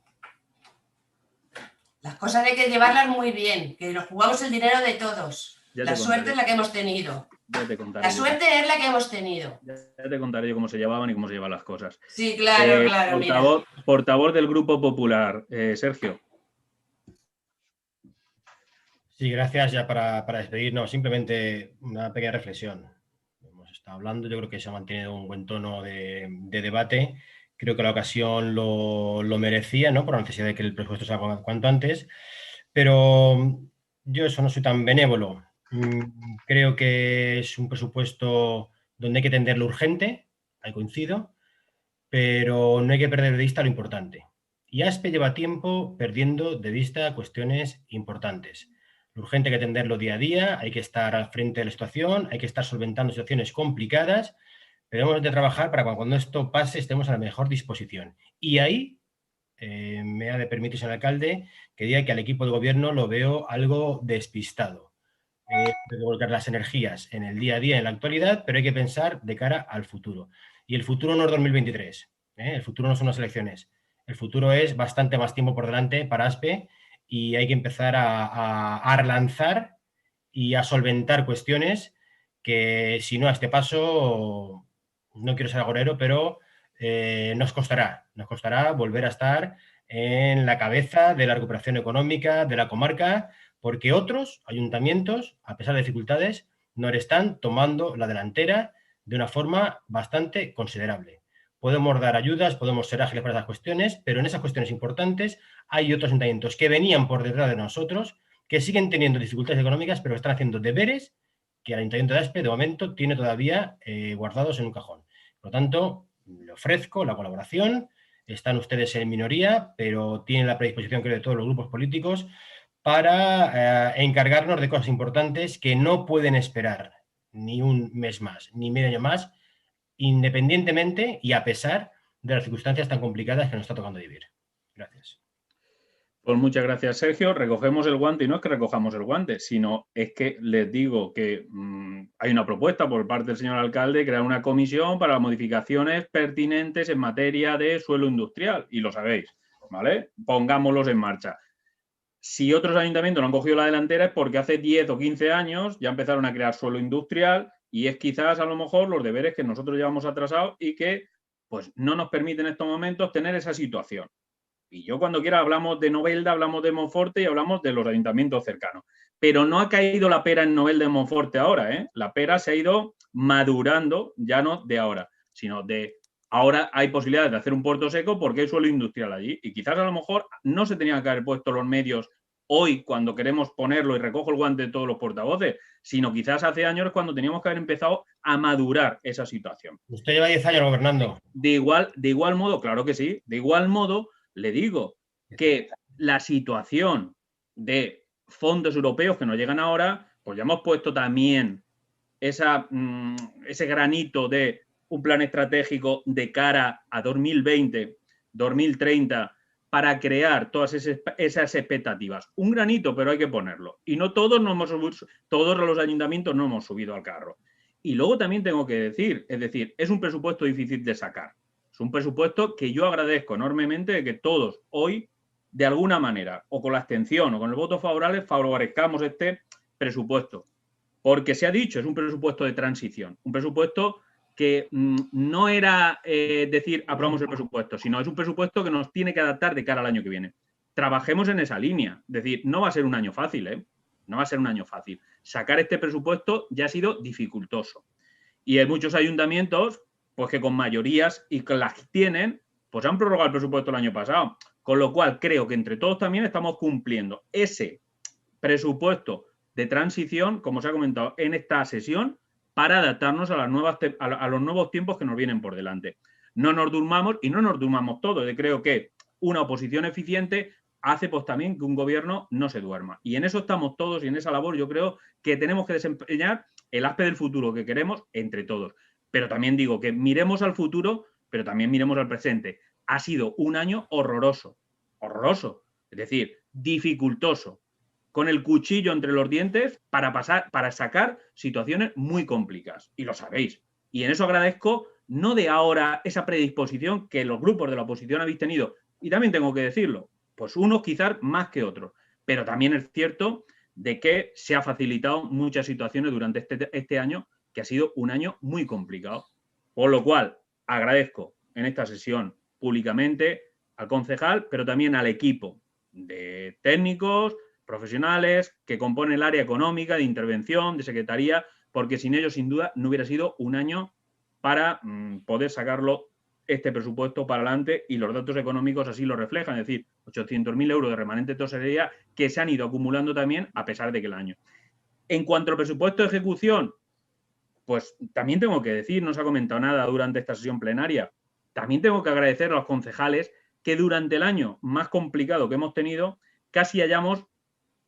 Las cosas hay que llevarlas muy bien, que nos jugamos el dinero de todos. La suerte es la que hemos tenido. La suerte es la que hemos tenido. Ya te contaré yo cómo se llevaban y cómo se llevan las cosas. Sí, claro. Portavoz del Grupo Popular, Sergio. Sí, gracias. Ya para despedirnos, simplemente una pequeña reflexión. Hemos estado hablando, yo creo que se ha mantenido un buen tono de debate. Creo que la ocasión lo merecía, ¿no? Por la necesidad de que el presupuesto salga cuanto antes. Pero yo eso no soy tan benévolo. Creo que es un presupuesto donde hay que atender lo urgente, ahí coincido, pero no hay que perder de vista lo importante. Y ASPE lleva tiempo perdiendo de vista cuestiones importantes. urgente hay que atenderlo día a día, hay que estar al frente de la situación, hay que estar solventando situaciones complicadas, pero hemos de trabajar para cuando esto pase estemos a la mejor disposición. Y ahí me ha de permitir, señor alcalde, que diga que al equipo de gobierno lo veo algo despistado. Hay que volcar las energías en el día a día, en la actualidad, pero hay que pensar de cara al futuro. Y el futuro no es 2023, el futuro no son las elecciones, el futuro es bastante más tiempo por delante para ASPE y hay que empezar a relanzar y a solventar cuestiones que, si no a este paso, no quiero ser agorero, pero nos costará volver a estar en la cabeza de la recuperación económica de la comarca, porque otros ayuntamientos, a pesar de dificultades, no le están tomando la delantera de una forma bastante considerable. Podemos dar ayudas, podemos ser ágiles para esas cuestiones, pero en esas cuestiones importantes hay otros ayuntamientos que venían por detrás de nosotros, que siguen teniendo dificultades económicas, pero que están haciendo deberes que el Ayuntamiento de Aspe, de momento, tiene todavía guardados en un cajón. Por lo tanto, le ofrezco la colaboración. Están ustedes en minoría, pero tienen la predisposición, creo, de todos los grupos políticos para encargarnos de cosas importantes que no pueden esperar ni un mes más, ni medio año más, independientemente y a pesar de las circunstancias tan complicadas que nos está tocando vivir. Gracias. Pues muchas gracias, Sergio. Recogemos el guante, y no es que recojamos el guante, sino es que les digo que hay una propuesta por parte del señor alcalde de crear una comisión para las modificaciones pertinentes en materia de suelo industrial, y lo sabéis, ¿vale? Pongámoslos en marcha. Si otros ayuntamientos no han cogido la delantera es porque hace 10 o 15 años ya empezaron a crear suelo industrial y es quizás a lo mejor los deberes que nosotros llevamos atrasados y que pues no nos permiten en estos momentos tener esa situación. Y yo cuando quiera hablamos de Novelda, hablamos de Monforte y hablamos de los ayuntamientos cercanos. Pero no ha caído la pera en Novelda y Monforte ahora, ¿eh? La pera se ha ido madurando, ya no de ahora, sino de ahora hay posibilidades de hacer un puerto seco porque hay suelo industrial allí. Y quizás a lo mejor no se tenían que haber puesto los medios hoy cuando queremos ponerlo, y recojo el guante de todos los portavoces, sino quizás hace años cuando teníamos que haber empezado a madurar esa situación. Usted lleva 10 años gobernando. De igual modo, claro que sí, de igual modo, le digo que la situación de fondos europeos que nos llegan ahora, pues ya hemos puesto también ese granito de un plan estratégico de cara a 2020, 2030, para crear todas esas expectativas. Un granito, pero hay que ponerlo. Y no todos los ayuntamientos no hemos subido al carro. Y luego también tengo que decir, es decir, es un presupuesto difícil de sacar. Es un presupuesto que yo agradezco enormemente de que todos hoy, de alguna manera, o con la abstención o con el voto favorable, favorezcamos este presupuesto. Porque se ha dicho, es un presupuesto de transición, un presupuesto que no era decir aprobamos el presupuesto, sino es un presupuesto que nos tiene que adaptar de cara al año que viene. Trabajemos en esa línea, es decir, no va a ser un año fácil, ¿eh? No va a ser un año fácil. Sacar este presupuesto ya ha sido dificultoso. Y hay muchos ayuntamientos pues que con mayorías y que las tienen, pues han prorrogado el presupuesto el año pasado. Con lo cual, creo que entre todos también estamos cumpliendo ese presupuesto de transición, como se ha comentado en esta sesión, para adaptarnos a los nuevos tiempos que nos vienen por delante. No nos durmamos y no nos durmamos todos. Yo creo que una oposición eficiente hace pues también que un gobierno no se duerma. Y en eso estamos todos y en esa labor yo creo que tenemos que desempeñar el ASPE del futuro que queremos entre todos. Pero también digo que miremos al futuro, pero también miremos al presente. Ha sido un año horroroso, horroroso, es decir, dificultoso, con el cuchillo entre los dientes para sacar situaciones muy complicadas. Y lo sabéis. Y en eso agradezco, no de ahora, esa predisposición que los grupos de la oposición habéis tenido. Y también tengo que decirlo, pues unos quizás más que otros. Pero también es cierto de que se ha facilitado muchas situaciones durante este año, que ha sido un año muy complicado. Por lo cual, agradezco en esta sesión públicamente al concejal, pero también al equipo de técnicos, profesionales que componen el área económica, de intervención, de secretaría, porque sin ellos, sin duda, no hubiera sido un año para poder sacarlo este presupuesto para adelante, y los datos económicos así lo reflejan, es decir, 800.000 euros de remanente de tesorería que se han ido acumulando también a pesar de que el año. En cuanto al presupuesto de ejecución, pues también tengo que decir, no se ha comentado nada durante esta sesión plenaria, también tengo que agradecer a los concejales que durante el año más complicado que hemos tenido casi hayamos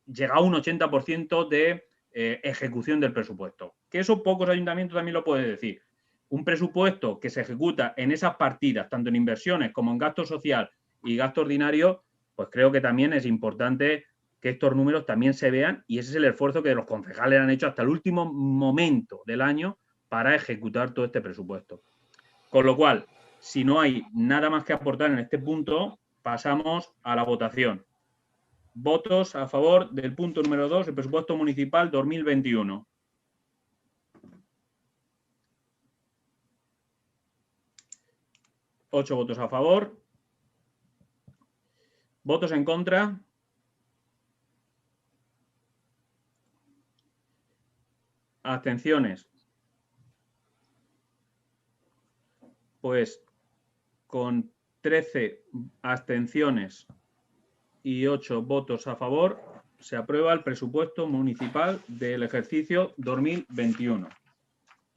llegado a un 80% de ejecución del presupuesto. Que eso pocos ayuntamientos también lo pueden decir. Un presupuesto que se ejecuta en esas partidas, tanto en inversiones como en gasto social y gasto ordinario, pues creo que también es importante que estos números también se vean, y ese es el esfuerzo que los concejales han hecho hasta el último momento del año para ejecutar todo este presupuesto. Con lo cual, si no hay nada más que aportar en este punto, pasamos a la votación. Votos a favor del punto número 2, el presupuesto municipal 2021. Ocho votos a favor. ¿Votos en contra? ¿Abstenciones? Pues con 13 abstenciones y 8 votos a favor, se aprueba el presupuesto municipal del ejercicio 2021.